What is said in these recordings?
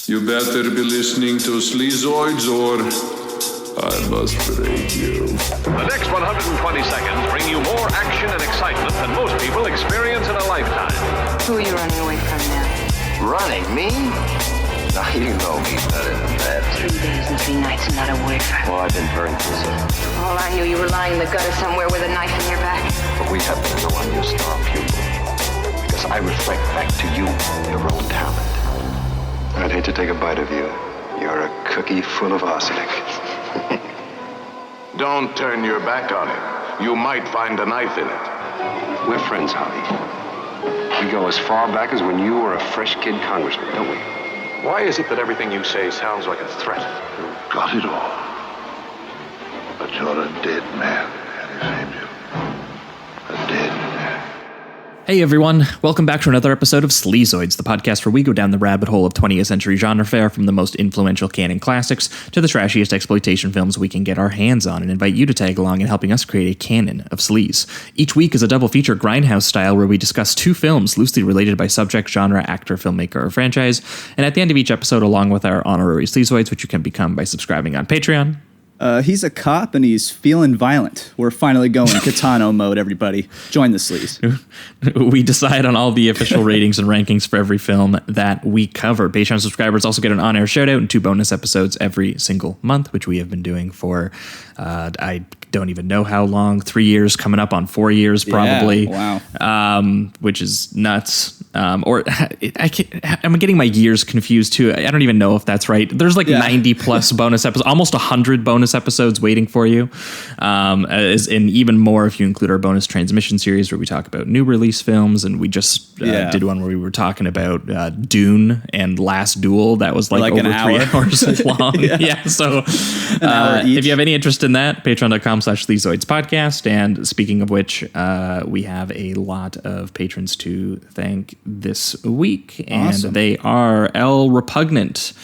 You better be listening to Sleazoids or I must break you. The next 120 seconds bring you more action and excitement than most people experience in a lifetime. Who are you running away from now? Running? Me? Now, you know me better than that. 3 days and 3 nights and not a word from you. Well, I've been very busy. All I knew, you were lying in the gutter somewhere with a knife in your back. But we happen to know I'm your star pupil. Because I reflect back to you your own talent. I'd hate to take a bite of you. You're a cookie full of arsenic. Don't turn your back on him. You might find a knife in it. We're friends, Javi. We go as far back as when you were a fresh kid congressman, don't we? Why is it that everything you say sounds like a threat? You've got it all. But you're a dead man, Harry Fabian. A dead man. Hey everyone, welcome back to another episode of Sleazoids, the podcast where we go down the rabbit hole of 20th century genre fare, from the most influential canon classics to the trashiest exploitation films we can get our hands on, and invite you to tag along in helping us create a canon of sleaze. Each week is a double feature Grindhouse style where we discuss 2 films loosely related by subject, genre, actor, filmmaker, or franchise, and at the end of each episode, along with our honorary Sleazoids, which you can become by subscribing on Patreon. He's a cop and he's feeling violent. We're finally going Katano mode, everybody. Join the sleaze. We decide on all the official ratings and rankings for every film that we cover. Patreon subscribers also get an on-air shout-out and 2 bonus episodes every single month, which we have been doing for, I don't even know how long, 3 years, coming up on 4 years probably. Yeah, wow. Which is nuts. I'm getting my years confused too. I don't even know if that's right. There's like 90 plus bonus episodes, almost 100 bonus episodes waiting for you. And even more if you include our bonus transmission series where we talk about new release films. And we just did one where we were talking about Dune and Last Duel. That was like over 3 hours long. Yeah. So if you have any interest in that, patreon.com/Sleazoids podcast. And speaking of which, we have a lot of patrons to thank this week. Awesome. And they are El Repugnant,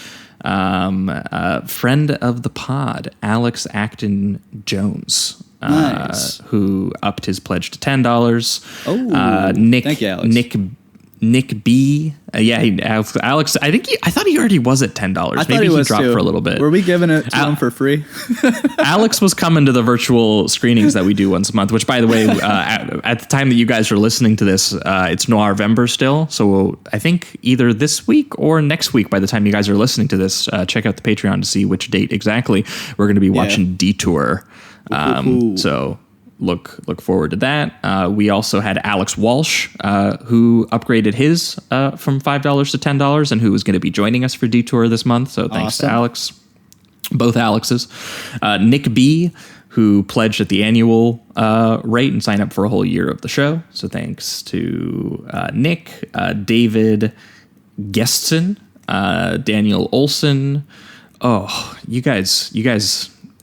friend of the pod, Alex Acton Jones, nice. Who upped his pledge to $10. Oh, thank you, Alex. Nick B. Alex. I thought he already was at $10. Maybe he dropped for a little bit. Were we giving it to him for free? Alex was coming to the virtual screenings that we do once a month, which, by the way, at the time that you guys are listening to this, it's Noirvember still. So I think either this week or next week, by the time you guys are listening to this, check out the Patreon to see which date exactly we're going to be watching Detour. So look forward to that. We also had Alex Walsh, who upgraded his from $5 to $10 and who is going to be joining us for Detour this month. So thanks to Alex, both Alexes. Nick B, who pledged at the annual rate and signed up for a whole year of the show. So thanks to Nick, David Gestson, Daniel Olson. Oh, you guys.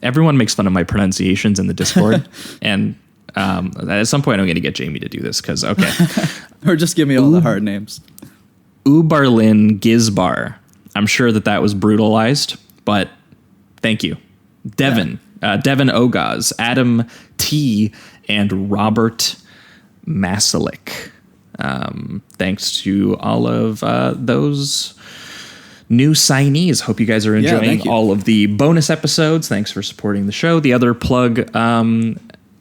Everyone makes fun of my pronunciations in the Discord, and at some point I'm going to get Jamie to do this because, okay. Or just give me all the hard names. Ubarlin Gizbar. I'm sure that was brutalized, but thank you. Devin Ogaz, Adam T, and Robert Masalik. Thanks to all of those new signees. Hope you guys are enjoying all of the bonus episodes. Thanks for supporting the show. The other plug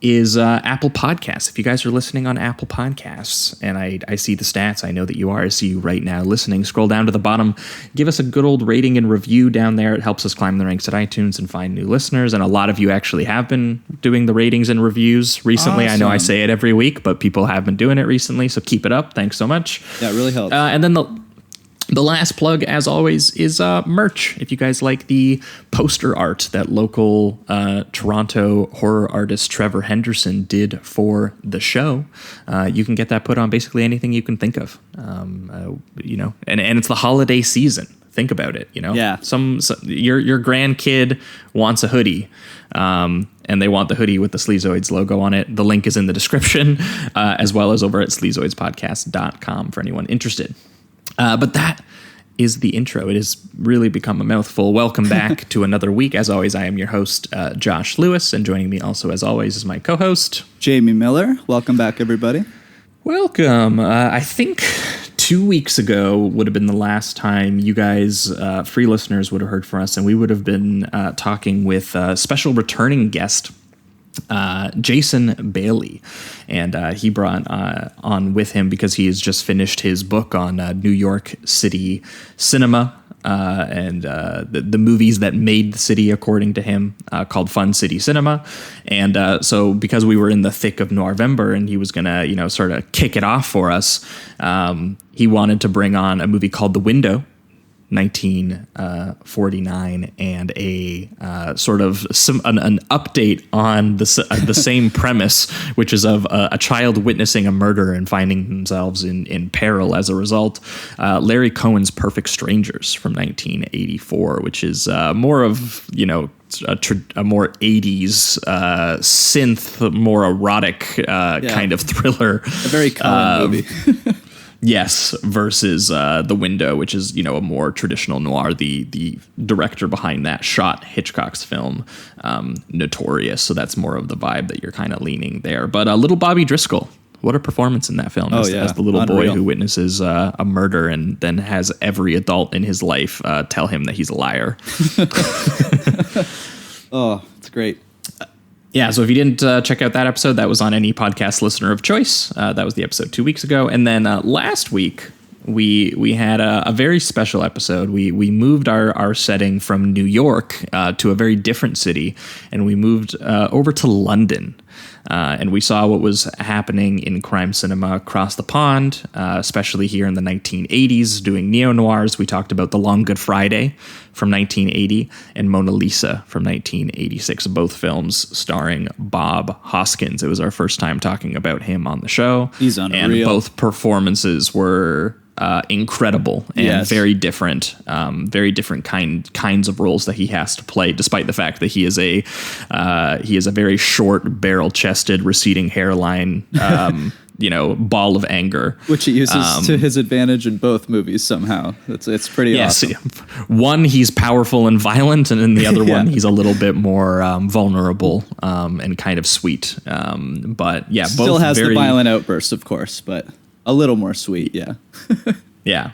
is Apple Podcasts. If you guys are listening on Apple Podcasts, and I see the stats, I know that you are. I see you right now listening. Scroll down to the bottom. Give us a good old rating and review down there. It helps us climb the ranks at iTunes and find new listeners. And a lot of you actually have been doing the ratings and reviews recently. Awesome. I know I say it every week, but people have been doing it recently. So keep it up. Thanks so much. Yeah, it really helps. And then the last plug, as always, is merch. If you guys like the poster art that local Toronto horror artist Trevor Henderson did for the show, you can get that put on basically anything you can think of. And it's the holiday season. Think about it. Yeah. Your grandkid wants a hoodie. And they want the hoodie with the Sleazoids logo on it. The link is in the description, as well as over at sleazoidspodcast.com for anyone interested. But that is the intro. It has really become a mouthful. Welcome back to another week. As always, I am your host, Josh Lewis, and joining me also, as always, is my co-host, Jamie Miller. Welcome back, everybody. Welcome. I think 2 weeks ago would have been the last time you guys, free listeners, would have heard from us, and we would have been talking with a special returning guest, Jason Bailey, and he brought on with him because he has just finished his book on New York City cinema and the movies that made the city, according to him, called Fun City Cinema. And so because we were in the thick of Noirvember and he was gonna, sort of kick it off for us, he wanted to bring on a movie called The Window, 1949, and a sort of an update on the same premise, which is of a child witnessing a murder and finding themselves in peril as a result. Larry Cohen's Perfect Strangers from 1984, which is more of, a more 80s synth, more erotic kind of thriller. A very Cohen movie. Yes, versus The Window, which is, a more traditional noir. The director behind that shot Hitchcock's film, Notorious. So that's more of the vibe that you're kind of leaning there. But little Bobby Driscoll, what a performance in that film as the little boy who witnesses a murder and then has every adult in his life tell him that he's a liar. Oh, it's great. Yeah, so if you didn't check out that episode, that was on any podcast listener of choice. That was the episode 2 weeks ago. And then last week, we had a very special episode. We moved our setting from New York to a very different city, and we moved over to London. And we saw what was happening in crime cinema across the pond, especially here in the 1980s, doing neo-noirs. We talked about The Long Good Friday from 1980 and Mona Lisa from 1986, both films starring Bob Hoskins. It was our first time talking about him on the show. He's unreal. And both performances were incredible and very different kinds of roles that he has to play, despite the fact that he is a very short, barrel-chested, receding hairline, ball of anger, which he uses to his advantage in both movies somehow. It's pretty awesome. One, he's powerful and violent, and in the other one, he's a little bit more vulnerable and kind of sweet. But yeah, still both has very, the violent outburst, of course, but a little more sweet, yeah. Yeah,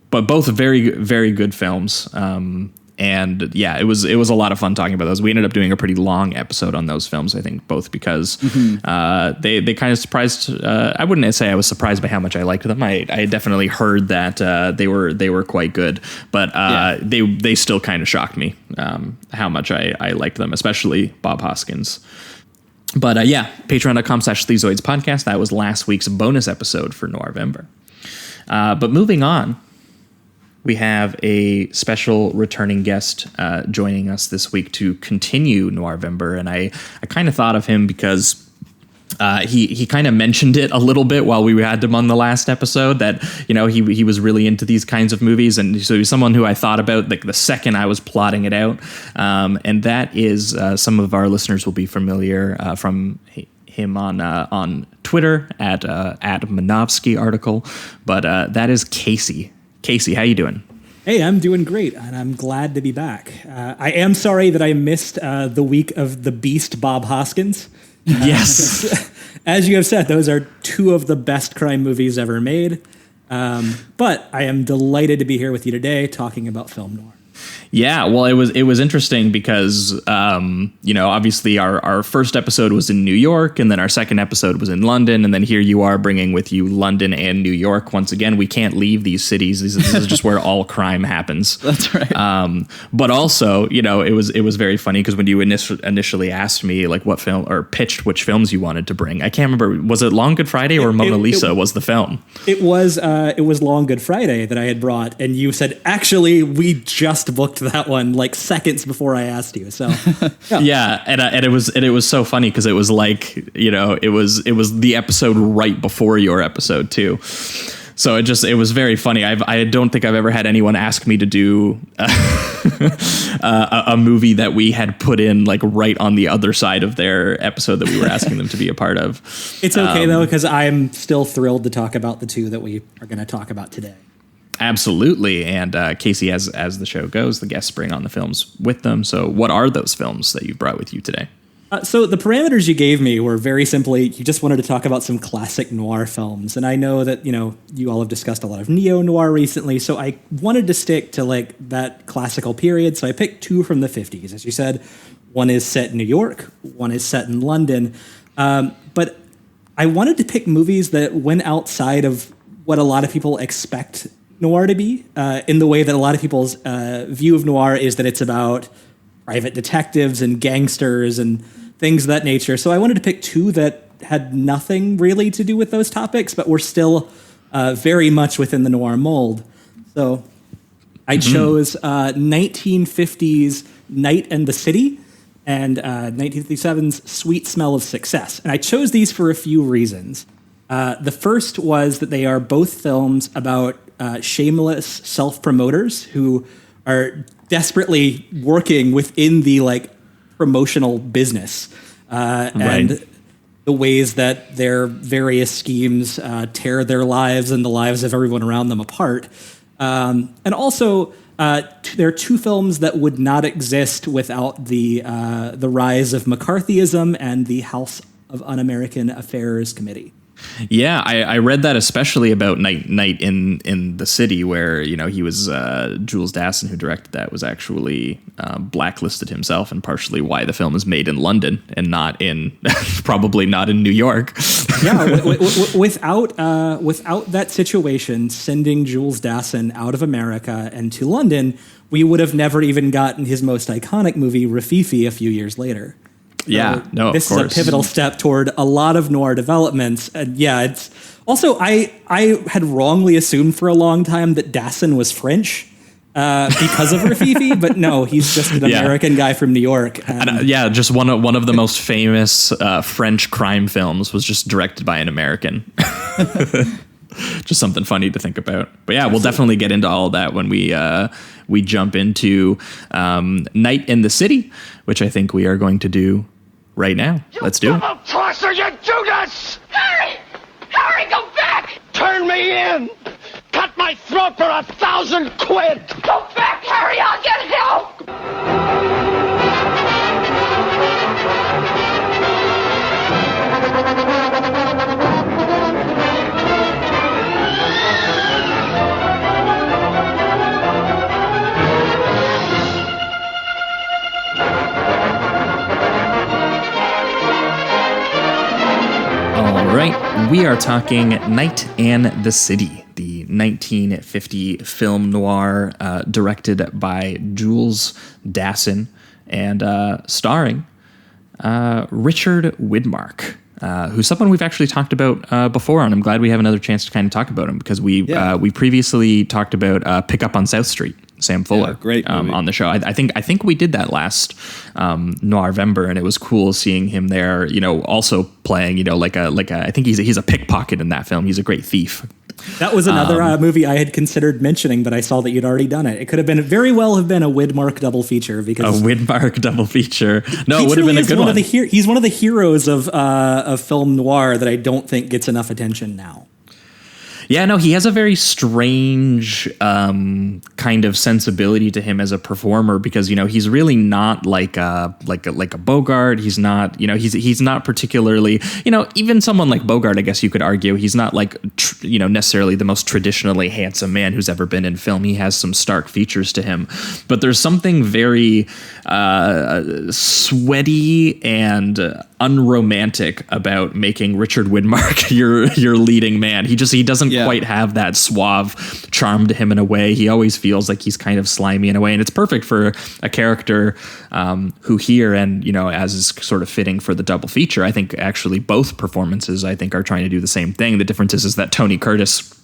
but both very, very good films. And yeah, it was a lot of fun talking about those. We ended up doing a pretty long episode on those films, I think, both because they kind of surprised. I wouldn't say I was surprised by how much I liked them. I definitely heard that they were quite good, but they still kind of shocked me how much I liked them, especially Bob Hoskins. But patreon.com/Sleazoids podcast. That was last week's bonus episode for Noirvember. But moving on, we have a special returning guest joining us this week to continue Noirvember. And I kind of thought of him because he kind of mentioned it a little bit while we had him on the last episode that, he was really into these kinds of movies. And so he's someone who I thought about like the second I was plotting it out. And that is some of our listeners will be familiar from him on Twitter at Manovsky article. But that is Casey. Casey, how you doing? Hey, I'm doing great, and I'm glad to be back. I am sorry that I missed the week of The Beast, Bob Hoskins. Yes. As you have said, those are two of the best crime movies ever made. But I am delighted to be here with you today talking about film noir. Yeah, well, it was interesting because, obviously our first episode was in New York, and then our second episode was in London, and then here you are bringing with you London and New York. Once again, we can't leave these cities. This is just where all crime happens. That's right. But also, it was very funny because when you initially asked me like what film or pitched which films you wanted to bring, I can't remember, was it Long Good Friday or Mona Lisa was the film? It was Long Good Friday that I had brought, and you said, actually, we just booked that one like seconds before I asked you. So yeah, and it was so funny because it was like, it was the episode right before your episode too. So it was very funny. I don't think I've ever had anyone ask me to do a movie that we had put in like right on the other side of their episode that we were asking them to be a part of. It's okay though, because I'm still thrilled to talk about the two that we are going to talk about today. Absolutely. And Casey, as the show goes, the guests bring on the films with them. So what are those films that you brought with you today? So the parameters you gave me were very simply, you just wanted to talk about some classic noir films. And I know that, you all have discussed a lot of neo-noir recently, so I wanted to stick to like that classical period. So I picked 2 from the 50s. As you said, one is set in New York, one is set in London. But I wanted to pick movies that went outside of what a lot of people expect noir to be, in the way that a lot of people's view of noir is that it's about private detectives and gangsters and things of that nature. So I wanted to pick 2 that had nothing really to do with those topics, but were still very much within the noir mold. So I chose 1950's Night and the City and 1957's Sweet Smell of Success. And I chose these for a few reasons. The first was that they are both films about shameless self-promoters who are desperately working within the promotional business, and the ways that their various schemes tear their lives and the lives of everyone around them apart. And also, there are 2 films that would not exist without the rise of McCarthyism and the House of Un-American Affairs Committee. Yeah, I read that especially about Night in the City, where he was Jules Dassin, who directed that, was actually blacklisted himself, and partially why the film is made in London and not in probably not in New York. Yeah, without that situation, sending Jules Dassin out of America and to London, we would have never even gotten his most iconic movie, Rafifi, a few years later. This is a pivotal step toward a lot of noir developments. And it's also, I had wrongly assumed for a long time that Dassin was French because of Rafifi, but no, he's just an American guy from New York. And, just one of the most famous French crime films was just directed by an American. Just something funny to think about. But we'll definitely get into all of that when we jump into Night in the City, which I think we are going to do right now. Let's do it. Tosser, you Judas! Harry! Harry, go back! Turn me in! Cut my throat for 1,000 quid! Go back, Harry! I'll get help! All right, we are talking Night and the City, the 1950 film noir directed by Jules Dassin and starring Richard Widmark, who's someone we've actually talked about before, and I'm glad we have another chance to kind of talk about him, because we previously talked about Pick Up on South Street, Sam Fuller, great movie. on the show. I think we did that last Noirvember, and it was cool seeing him there. Also playing, I think he's a pickpocket in that film. He's a great thief. That was another movie I had considered mentioning, but I saw that you'd already done it. It could have been very well have been a Widmark double feature, because a Widmark double feature. No, it would have been a good one. He's one of the heroes of film noir that I don't think gets enough attention now. Yeah, no, he has a very strange kind of sensibility to him as a performer, because he's really not like a Bogart. He's not he's not particularly even someone like Bogart. I guess you could argue he's not necessarily the most traditionally handsome man who's ever been in film. He has some stark features to him, but there's something very sweaty and unromantic about making Richard Widmark your leading man. He doesn't quite have that suave charm to him in a way. He always feels like he's kind of slimy in a way, and it's perfect for a character who here, and as is sort of fitting for the double feature. I think actually both performances are trying to do the same thing. The difference is that Tony Curtis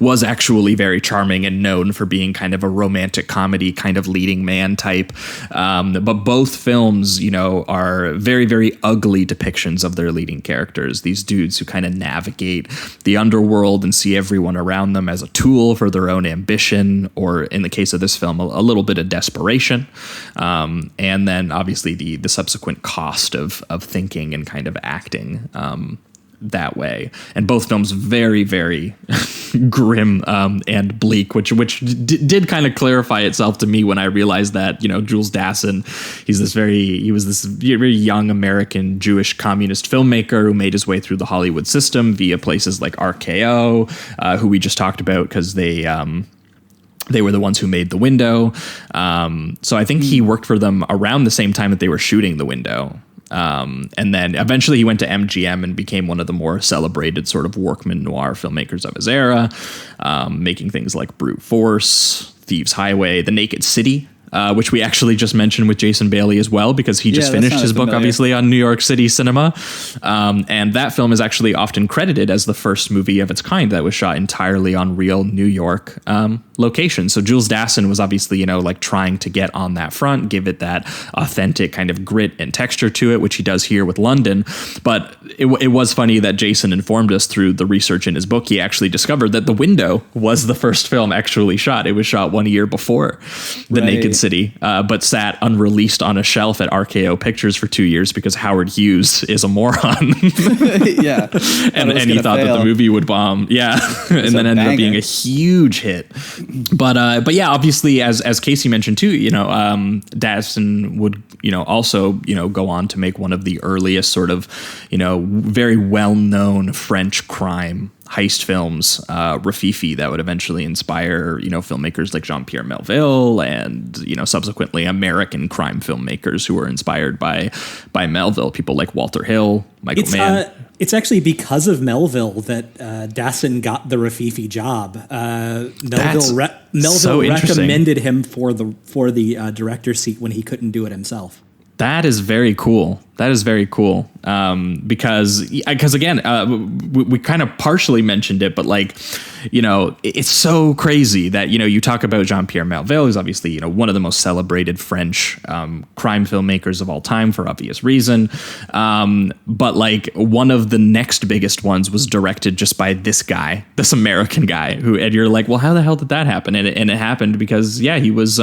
was actually very charming and known for being kind of a romantic comedy kind of leading man type. But both films, are very, very ugly depictions of their leading characters. These dudes who kind of navigate the underworld and see everyone around them as a tool for their own ambition, or in the case of this film, a little bit of desperation. And then obviously the subsequent cost of thinking and kind of acting. that way. And both films very, very grim and bleak, which did kind of clarify itself to me when I realized that, you know, Jules Dassin, he was this very young American Jewish communist filmmaker who made his way through the Hollywood system via places like RKO, who we just talked about because they were the ones who made The Window. So I think he worked for them around the same time that they were shooting The Window. And then eventually he went to MGM and became one of the more celebrated sort of workman noir filmmakers of his era, making things like Brute Force, Thieves Highway, The Naked City, which we actually just mentioned with Jason Bailey as well, because he just finished his book, obviously, on New York City cinema. And that film is actually often credited as the first movie of its kind that was shot entirely on real New York location. So Jules Dassin was obviously, you know, like trying to get on that front, give it that authentic kind of grit and texture to it, which he does here with London. But it was funny that Jason informed us through the research in his book. He actually discovered that The Window was the first film actually shot. It was shot 1 year before The Naked City, but sat unreleased on a shelf at RKO Pictures for 2 years because Howard Hughes is a moron. Yeah. and he thought that the movie would bomb. Yeah. And then ended up being a huge hit. But yeah, obviously, as Casey mentioned too, you know, Dassin would, you know, also, you know, go on to make one of the earliest sort of, you know, very well-known French crime heist films, Rafifi, that would eventually inspire, you know, filmmakers like Jean-Pierre Melville and, you know, subsequently American crime filmmakers who were inspired by Melville, people like Walter Hill, Michael Mann. It's actually because of Melville that Dassin got the Rafifi job. Melville recommended him for the director's seat when he couldn't do it himself. That is very cool. Because again, we kind of partially mentioned it, but like, you know, it's so crazy that, you know, you talk about Jean-Pierre Melville, who's obviously, you know, one of the most celebrated French crime filmmakers of all time for obvious reason. But like one of the next biggest ones was directed just by this guy, this American guy and you're like, well, how the hell did that happen? And it happened because, yeah, he was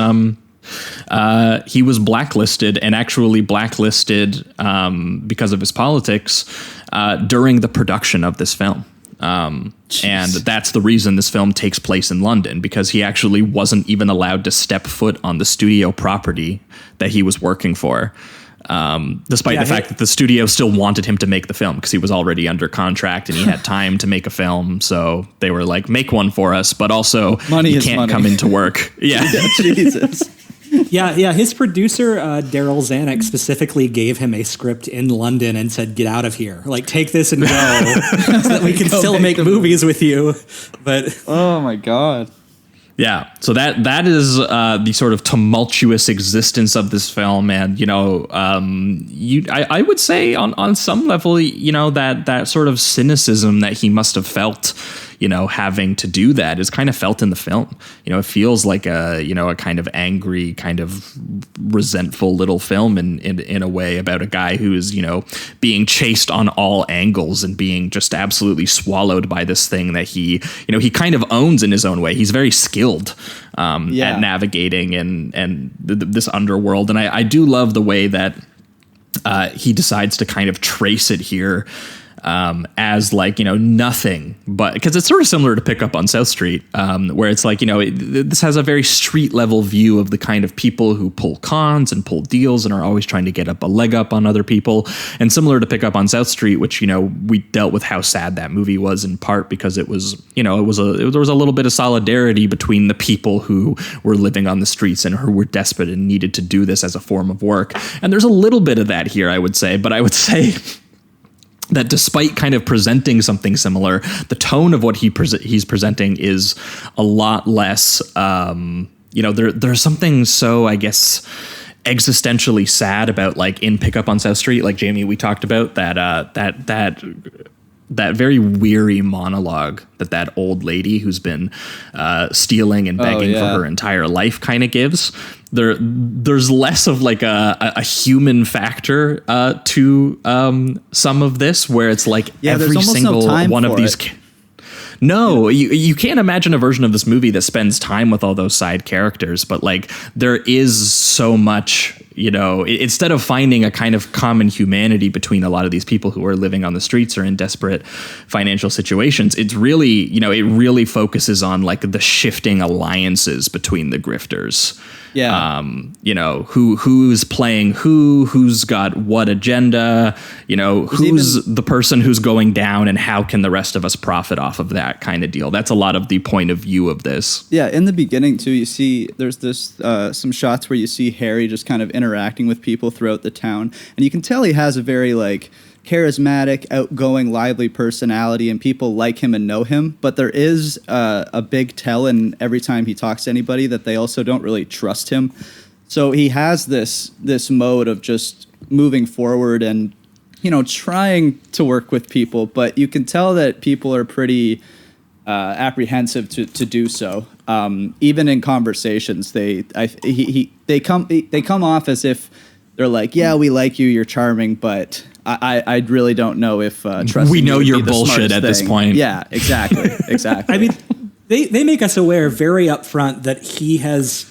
blacklisted and actually blacklisted because of his politics during the production of this film. And that's the reason this film takes place in London, because he actually wasn't even allowed to step foot on the studio property that he was working for. Despite the fact that the studio still wanted him to make the film because he was already under contract and he had time to make a film. So they were like, make one for us, but also you can't come into work. Yeah. Jesus. Yeah. His producer, Daryl Zanuck, specifically gave him a script in London and said, get out of here. Like, take this and go so that we can still make movies with you. But oh, my God. Yeah, so that is the sort of tumultuous existence of this film, and you know, I would say on some level, you know, that sort of cynicism that he must have felt, you know, having to do that is kind of felt in the film. You know, it feels like a kind of angry, kind of resentful little film in a way about a guy who is, you know, being chased on all angles and being just absolutely swallowed by this thing that he kind of owns in his own way. He's very skilled at navigating and this underworld. And I do love the way that he decides to kind of trace it here as like, you know, nothing but, because it's sort of similar to Pick Up on South Street, where it's like, you know, this has a very street level view of the kind of people who pull cons and pull deals and are always trying to get up a leg up on other people. And similar to Pick Up on South Street, which, you know, we dealt with how sad that movie was in part because it was, you know, there was a little bit of solidarity between the people who were living on the streets and who were desperate and needed to do this as a form of work. And there's a little bit of that here, I would say, but I would say that despite kind of presenting something similar, the tone of what he's presenting is a lot less, you know, there's something so, I guess, existentially sad about, like, in Pick Up on South Street, like Jamie, we talked about that very weary monologue that old lady who's been stealing and begging for her entire life kind of gives. There's less of like a human factor to some of this, where it's like every single one of these. No, you can't imagine a version of this movie that spends time with all those side characters, but like there is so much, instead of finding a kind of common humanity between a lot of these people who are living on the streets or in desperate financial situations, it's really, it really focuses on like the shifting alliances between the grifters. Yeah. Who's playing who's got what agenda, who's the person who's going down and how can the rest of us profit off of that kind of deal. That's a lot of the point of view of this. Yeah. In the beginning too, you see there's this, some shots where you see Harry just kind of interacting with people throughout the town, and you can tell he has a very like charismatic, outgoing, lively personality, and people like him and know him. But there is a big tell in every time he talks to anybody that they also don't really trust him. So he has this mode of just moving forward and, trying to work with people. But you can tell that people are pretty apprehensive to do so. Even in conversations, they come off as if they're like, yeah, we like you, you're charming, but I really don't know if trusting we know you would you're be the bullshit at this thing. point. Yeah, exactly. I mean, they make us aware very upfront that he has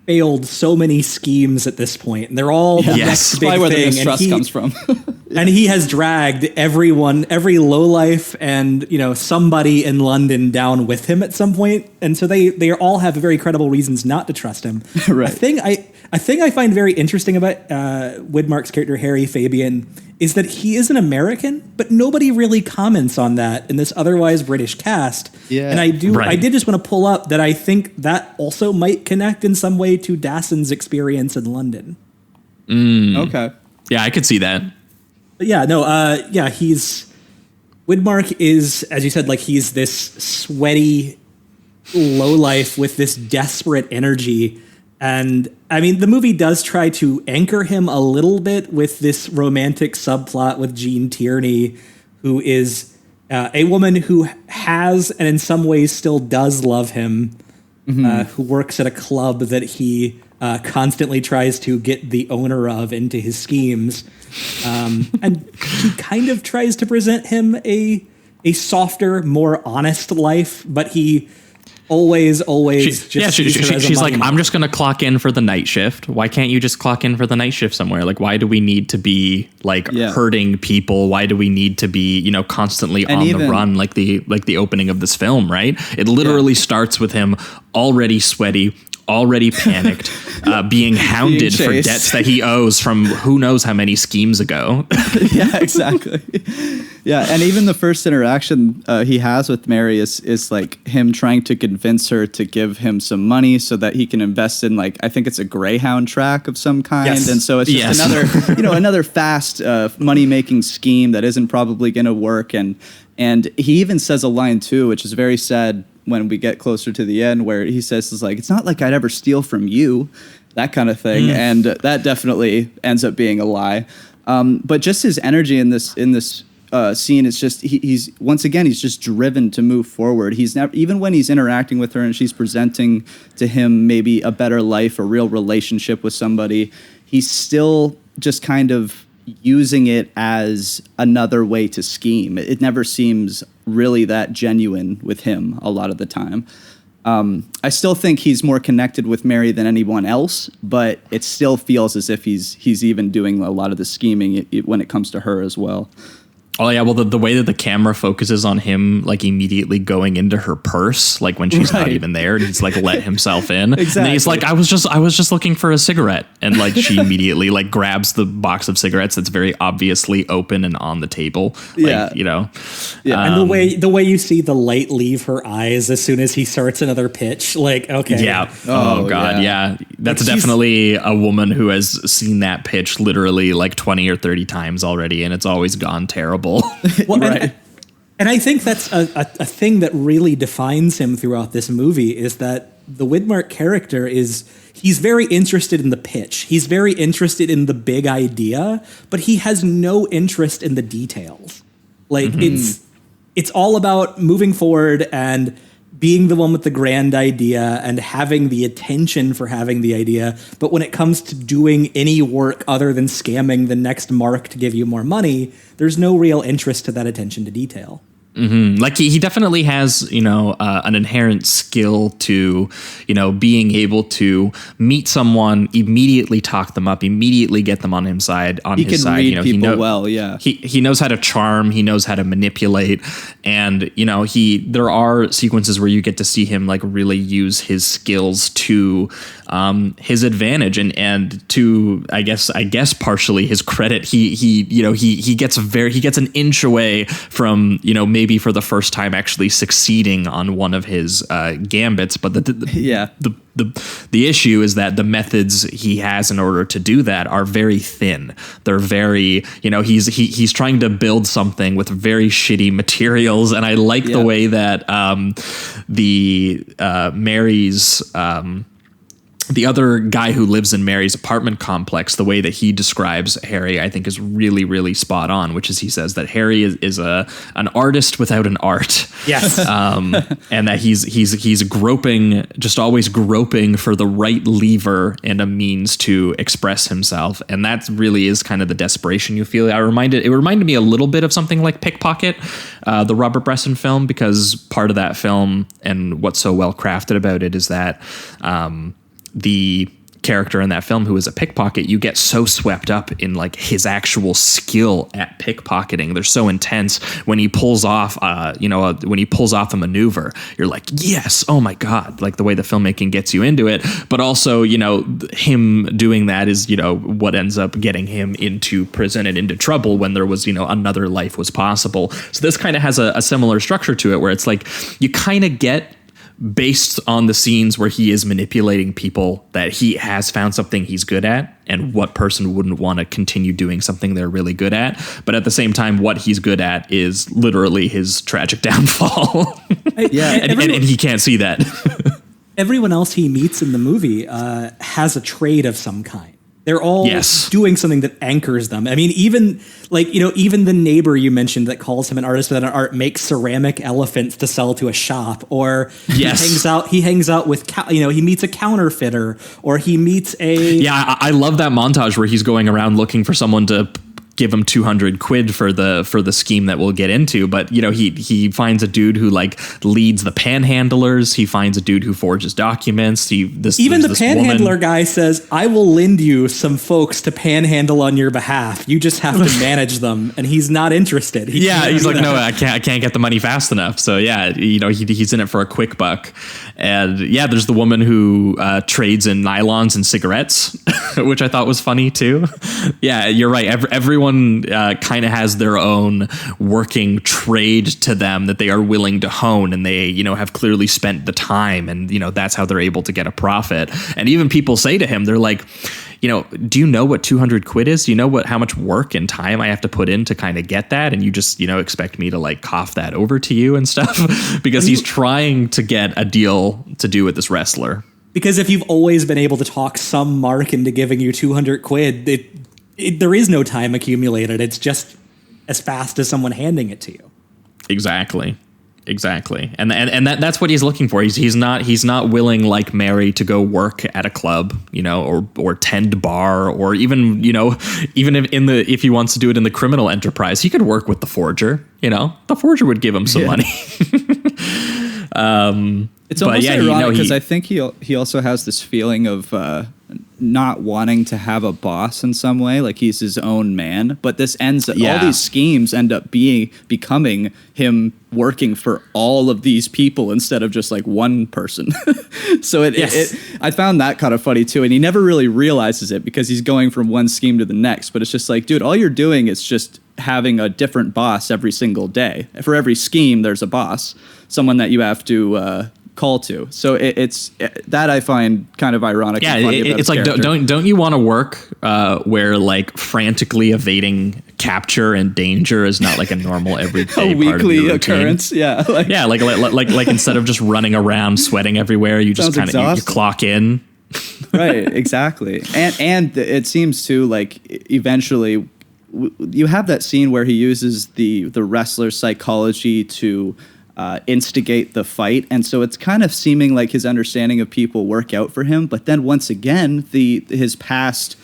failed so many schemes at this point, and they're all the next big probably where thing. the mistrust comes from. And he has dragged everyone, every lowlife and somebody in London down with him at some point, and so they all have very credible reasons not to trust him. Right. A thing I find very interesting about Widmark's character Harry Fabian is that he is an American, but nobody really comments on that in this otherwise British cast. Yeah. And I did just want to pull up that I think that also might connect in some way to Dasson's experience in London. Okay. Yeah, I could see that. But Widmark is, as you said, like he's this sweaty lowlife with this desperate energy. And I mean, the movie does try to anchor him a little bit with this romantic subplot with Jean Tierney, who is a woman who has and in some ways still does love him, who works at a club that he constantly tries to get the owner of into his schemes. And he kind of tries to present him a softer, more honest life, but he always she's like, I'm just going to clock in for the night shift. Why can't you just clock in for the night shift somewhere? Like, why do we need to be like hurting people? Why do we need to be, constantly on the run? Like the opening of this film, right? It literally starts with him already sweaty, already panicked, being hounded for debts that he owes from who knows how many schemes ago. Yeah, exactly. Yeah, and even the first interaction he has with Mary is like him trying to convince her to give him some money so that he can invest in, like, I think it's a Greyhound track of some kind. Yes. And so it's just another fast money making scheme that isn't probably going to work. And he even says a line too, which is very sad when we get closer to the end, where he says, "Is like, it's not like I'd ever steal from you," that kind of thing. And that definitely ends up being a lie. But just his energy in this scene is just, he's once again, he's just driven to move forward. He's never, even when he's interacting with her and she's presenting to him maybe a better life, a real relationship with somebody, he's still just kind of using it as another way to scheme. It never seems really that genuine with him a lot of the time. I still think he's more connected with Mary than anyone else, but it still feels as if he's even doing a lot of the scheming when it comes to her as well. Oh yeah, well the way that the camera focuses on him, like immediately going into her purse, like when she's not even there, and he's like let himself in. Exactly. And then he's like, I was just looking for a cigarette, and like she immediately like grabs the box of cigarettes that's very obviously open and on the table. Like, and the way you see the light leave her eyes as soon as he starts another pitch, like, okay, yeah, oh god, yeah, that's definitely a woman who has seen that pitch literally like 20 or 30 times already, and it's always gone terrible. Well, right. And I think that's a thing that really defines him throughout this movie, is that the Widmark character he's very interested in the pitch. He's very interested in the big idea, but he has no interest in the details. Like it's all about moving forward and being the one with the grand idea and having the attention for having the idea. But when it comes to doing any work other than scamming the next mark to give you more money, there's no real interest to that attention to detail. Like he definitely has, an inherent skill to, being able to meet someone, immediately talk them up, immediately get them on his side. He can read people well. Yeah. He knows how to charm. He knows how to manipulate. And, there are sequences where you get to see him like really use his skills to his advantage and to, I guess partially his credit. He gets an inch away from, maybe for the first time actually succeeding on one of his gambits. But the issue is that the methods he has in order to do that are very thin. They're very, he's trying to build something with very shitty materials. And I like the way that Mary's the other guy who lives in Mary's apartment complex, the way that he describes Harry, I think is really, really spot on, which is he says that Harry is an artist without an art. Yes. And that he's groping, just always groping for the right lever and a means to express himself. And that really is kind of the desperation you feel. It reminded me a little bit of something like Pickpocket, the Robert Bresson film, because part of that film and what's so well crafted about it is that, the character in that film who is a pickpocket, you get so swept up in like his actual skill at pickpocketing. They're so intense when he pulls off, when he pulls off a maneuver, you're like, yes, oh my God, like the way the filmmaking gets you into it. But also, him doing that is, what ends up getting him into prison and into trouble when there was, another life was possible. So this kind of has a similar structure to it where it's like you kind of get, based on the scenes where he is manipulating people, that he has found something he's good at, and what person wouldn't want to continue doing something they're really good at. But at the same time, what he's good at is literally his tragic downfall. And he can't see that. Everyone else he meets in the movie has a trade of some kind. They're all doing something that anchors them. I mean, even the neighbor you mentioned that calls him an artist without an art makes ceramic elephants to sell to a shop, or he hangs out with, he meets a counterfeiter, or he meets a... Yeah, I love that montage where he's going around looking for someone to give him 200 quid for the scheme that we'll get into. But, he finds a dude who like leads the panhandlers. He finds a dude who forges documents. Even the panhandler guy says, I will lend you some folks to panhandle on your behalf. You just have to manage them. And he's not interested. He's like, no, I can't get the money fast enough. So yeah, he's in it for a quick buck. And yeah, there's the woman who trades in nylons and cigarettes, which I thought was funny too. Yeah, you're right. Everyone kind of has their own working trade to them that they are willing to hone, and they have clearly spent the time, and that's how they're able to get a profit. And even people say to him, they're like, do you know what 200 quid is? Do you know how much work and time I have to put in to kind of get that? And you just expect me to like cough that over to you and stuff because he's trying to get a deal to do with this wrestler. Because if you've always been able to talk some mark into giving you 200 quid, there is no time accumulated. It's just as fast as someone handing it to you. Exactly. And that's what he's looking for. He's not willing, like Mary, to go work at a club, or tend bar, or even if he wants to do it in the criminal enterprise, he could work with the forger. The forger would give him some money. It's almost ironic because I think he also has this feeling of not wanting to have a boss in some way, like he's his own man. But this ends up all these schemes end up becoming him working for all of these people instead of just like one person. So I found that kind of funny too, and he never really realizes it because he's going from one scheme to the next. But it's just like, dude, all you're doing is just having a different boss every single day. For every scheme, there's a boss, someone that you have to call to. So it's that I find kind of ironic. Yeah, it's like don't you want to work where like frantically evading capture and danger is not like a normal everyday a weekly occurrence? Yeah, like instead of just running around sweating everywhere, you just kind of you clock in. Right, exactly, and it seems to like eventually you have that scene where he uses the wrestler's psychology to instigate the fight, and so it's kind of seeming like his understanding of people work out for him. But then once again, his past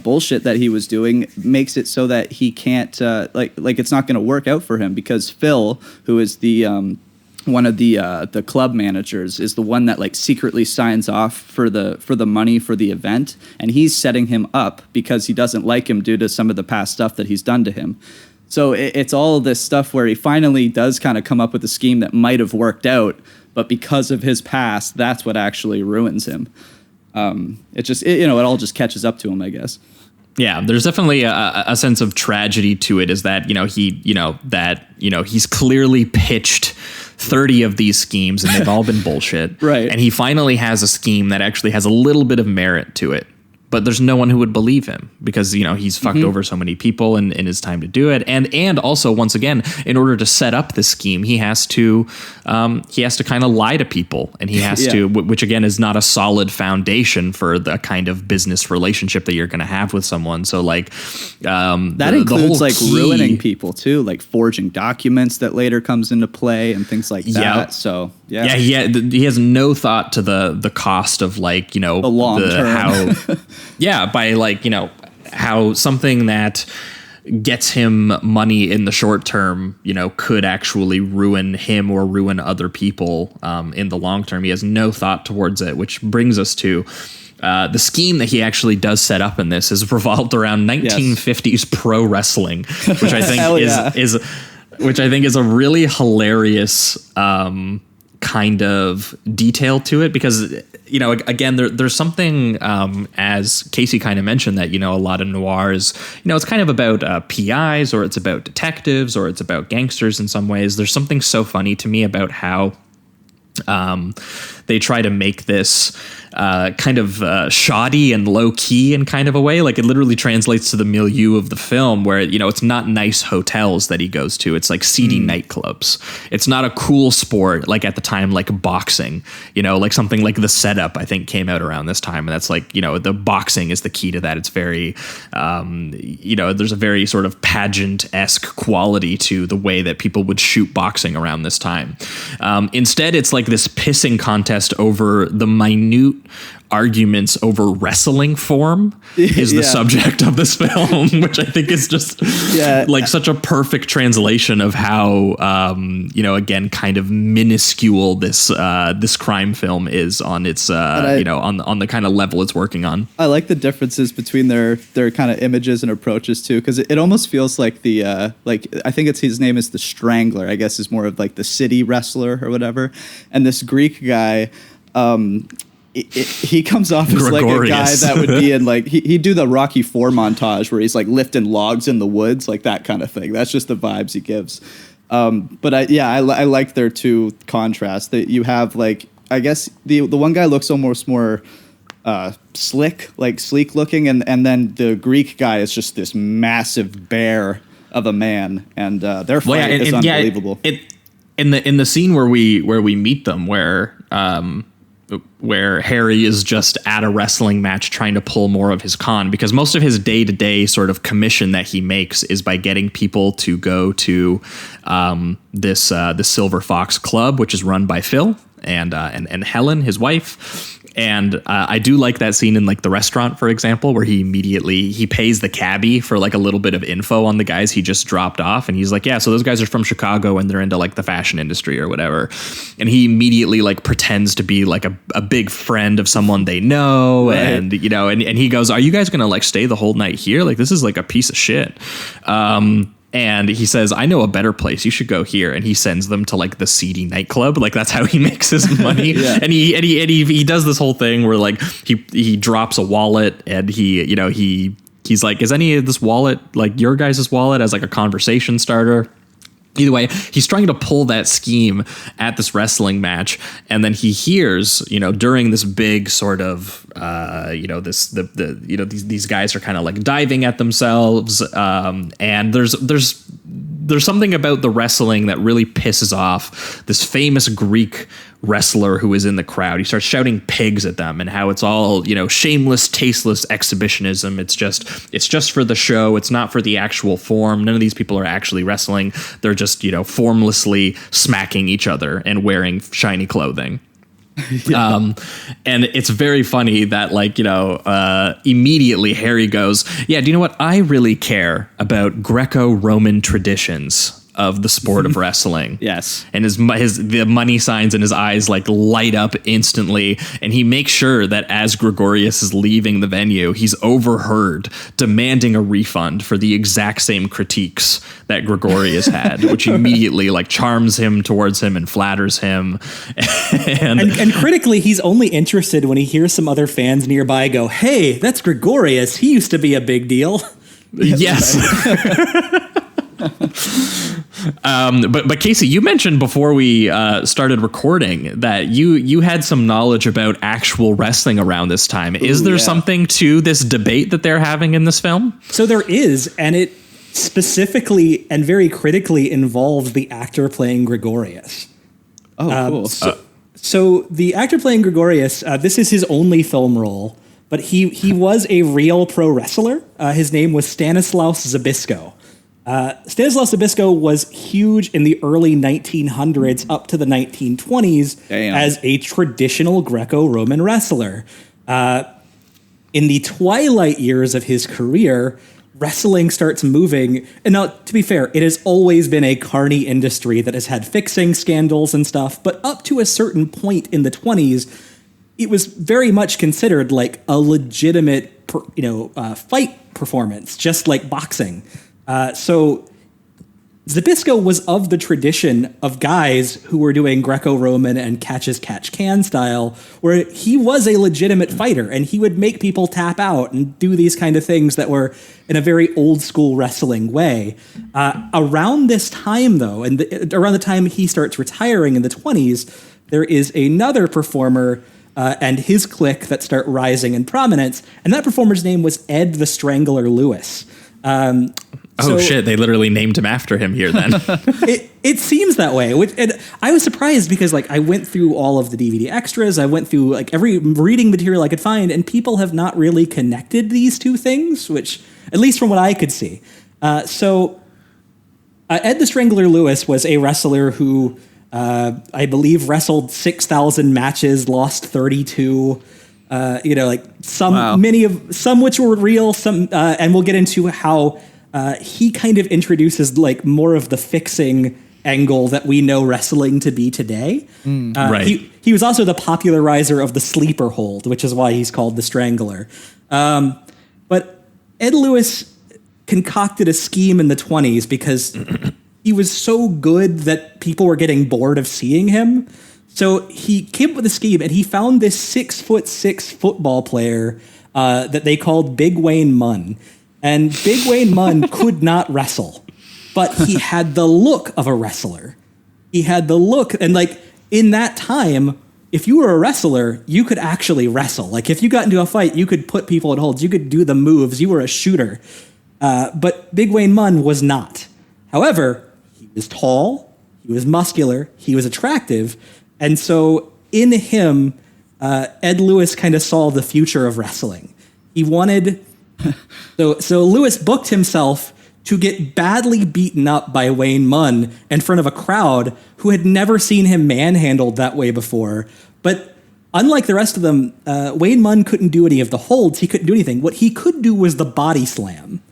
bullshit that he was doing makes it so that he can't like it's not going to work out for him, because Phil, who is the one of the club managers, is the one that like secretly signs off for the money for the event, and he's setting him up because he doesn't like him due to some of the past stuff that he's done to him. So it's all this stuff where he finally does kind of come up with a scheme that might have worked out, but because of his past, that's what actually ruins him. It all just catches up to him, I guess. Yeah, there's definitely a sense of tragedy to it, is that, he's clearly pitched 30 of these schemes and they've all been bullshit. Right. And he finally has a scheme that actually has a little bit of merit to it. But there's no one who would believe him because, he's fucked over so many people in his time to do it. And also, once again, in order to set up this scheme, he has to kind of lie to people, and he has to, which again is not a solid foundation for the kind of business relationship that you're going to have with someone. So like that includes like ruining people too, like forging documents that later comes into play and things like that. Yeah. So he has no thought to the cost of like, the long term. By like, how something that gets him money in the short term, could actually ruin him or ruin other people in the long term. He has no thought towards it, which brings us to the scheme that he actually does set up in this is revolved around 1950s pro wrestling, which I think is a really hilarious kind of detail to it, because again there's something as Casey kind of mentioned that a lot of noirs, it's kind of about PIs, or it's about detectives, or it's about gangsters in some ways. There's something so funny to me about how they try to make this kind of shoddy and low key in kind of a way. Like it literally translates to the milieu of the film, where it's not nice hotels that he goes to. It's like seedy nightclubs. It's not a cool sport like at the time, like boxing. Like something like The Setup, I think, came out around this time, and that's like the boxing is the key to that. It's very there's a very sort of pageant-esque quality to the way that people would shoot boxing around this time. Instead, it's like this pissing contest over the minute arguments over wrestling form is the subject of this film, which I think is just like such a perfect translation of how again kind of minuscule this crime film is on its on the kind of level it's working on. I like the differences between their kind of images and approaches too, because it almost feels like the I think his name is the Strangler, I guess, is more of like the city wrestler or whatever, and this Greek guy, he comes off as like a guy that would be in like he'd do the Rocky IV montage where he's like lifting logs in the woods, like that kind of thing. That's just the vibes he gives. But I like their two contrasts. That you have like, I guess the one guy looks almost more sleek looking, and then the Greek guy is just this massive bear of a man, and their fight is unbelievable. In the scene where we meet them, where Harry is just at a wrestling match trying to pull more of his con, because most of his day-to-day sort of commission that he makes is by getting people to go to this Silver Fox Club, which is run by Phil and Helen, his wife. And I do like that scene in like the restaurant, for example, where he pays the cabbie for like a little bit of info on the guys he just dropped off. And he's like, yeah, so those guys are from Chicago and they're into like the fashion industry or whatever. And he immediately like pretends to be like a big friend of someone they know. Right. And, and he goes, are you guys going to like stay the whole night here? Like, this is like a piece of shit. And he says, I know a better place. You should go here. And he sends them to like the seedy nightclub. Like that's how he makes his money. Yeah. And he does this whole thing where like he drops a wallet, and he's like, is any of this wallet like your guys' wallet, as like a conversation starter? Either way, he's trying to pull that scheme at this wrestling match, and then he hears, during this big sort of, these guys are kind of like diving at themselves, and there's something about the wrestling that really pisses off this famous Greek wrestler who is in the crowd. He starts shouting pigs at them, and how it's all, shameless, tasteless exhibitionism. It's just for the show. It's not for the actual form. None of these people are actually wrestling. They're just, formlessly smacking each other and wearing shiny clothing. And it's very funny that, like, immediately Harry goes, yeah, do you know what? I really care about Greco-Roman traditions of the sport of wrestling. Yes. And the money signs in his eyes like light up instantly. And he makes sure that as Gregorius is leaving the venue, he's overheard demanding a refund for the exact same critiques that Gregorius had, which immediately like charms him towards him and flatters him. and critically, he's only interested when he hears some other fans nearby go, hey, that's Gregorius. He used to be a big deal. Yes. But Casey, you mentioned before we started recording that you had some knowledge about actual wrestling around this time. Is there something to this debate that they're having in this film? So there is, and it specifically and very critically involves the actor playing Gregorius. Oh, cool. So the actor playing Gregorius, this is his only film role, but he was a real pro wrestler. His name was Stanislaus Zbyszko. Stanislaus Zbyszko was huge in the early 1900s up to the 1920s as a traditional Greco-Roman wrestler. In the twilight years of his career, wrestling starts moving. And now, to be fair, it has always been a carny industry that has had fixing scandals and stuff. But up to a certain point in the 20s, it was very much considered like a legitimate, fight performance, just like boxing. So Zbyszko was of the tradition of guys who were doing Greco-Roman and catch-as-catch-can style, where he was a legitimate fighter, and he would make people tap out and do these kind of things that were in a very old-school wrestling way. Around this time, though, and around the time he starts retiring in the 20s, there is another performer and his clique that start rising in prominence, and that performer's name was Ed the Strangler Lewis. Shit, they literally named him after him here then. It seems that way. And I was surprised because I went through all of the DVD extras. I went through every reading material I could find, and people have not really connected these two things, which, at least from what I could see. So Ed the Strangler Lewis was a wrestler who I believe wrestled 6,000 matches, lost 32. Some which were real, some, and we'll get into how he kind of introduces more of the fixing angle that we know wrestling to be today. Right. He was also the popularizer of the sleeper hold, which is why he's called the Strangler. But Ed Lewis concocted a scheme in the 20s because he was so good that people were getting bored of seeing him. So he came up with a scheme, and he found this 6'6" football player that they called Big Wayne Munn. And Big Wayne Munn could not wrestle, but he had the look of a wrestler. He had the look, and in that time, if you were a wrestler, you could actually wrestle. If you got into a fight, you could put people in holds, you could do the moves, you were a shooter. But Big Wayne Munn was not. However, he was tall, he was muscular, he was attractive. And so in him, Ed Lewis kind of saw the future of wrestling. He wanted... So Lewis booked himself to get badly beaten up by Wayne Munn in front of a crowd who had never seen him manhandled that way before. But unlike the rest of them, Wayne Munn couldn't do any of the holds. He couldn't do anything. What he could do was the body slam.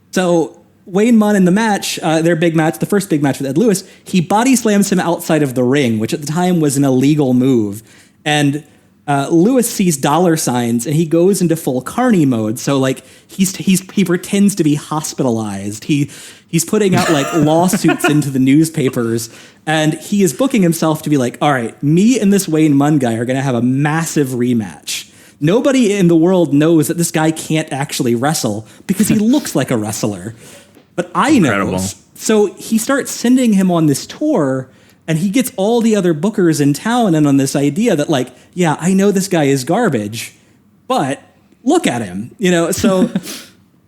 So Wayne Munn in the match, their big match, the first big match with Ed Lewis, he body slams him outside of the ring, which at the time was an illegal move. And Lewis sees dollar signs and he goes into full carny mode. So he pretends to be hospitalized. He's putting out lawsuits into the newspapers, and he is booking himself to be all right, me and this Wayne Munn guy are going to have a massive rematch. Nobody in the world knows that this guy can't actually wrestle because he looks like a wrestler. But I know. So he starts sending him on this tour, and he gets all the other bookers in town in on this idea that yeah, I know this guy is garbage, but look at him, so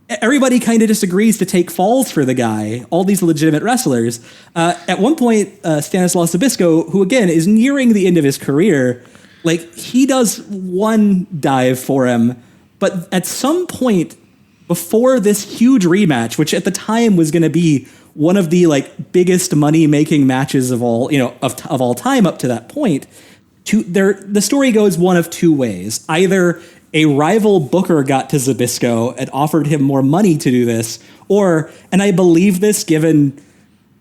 everybody kind of just agrees to take falls for the guy, all these legitimate wrestlers. At one point, Stanislaus Zbyszko, who again is nearing the end of his career, he does one dive for him, but at some point before this huge rematch, which at the time was going to be one of the biggest money making matches of all, of all time up to that point, the story goes one of two ways. Either a rival booker got to Zbyszko and offered him more money to do this, or, and I believe this given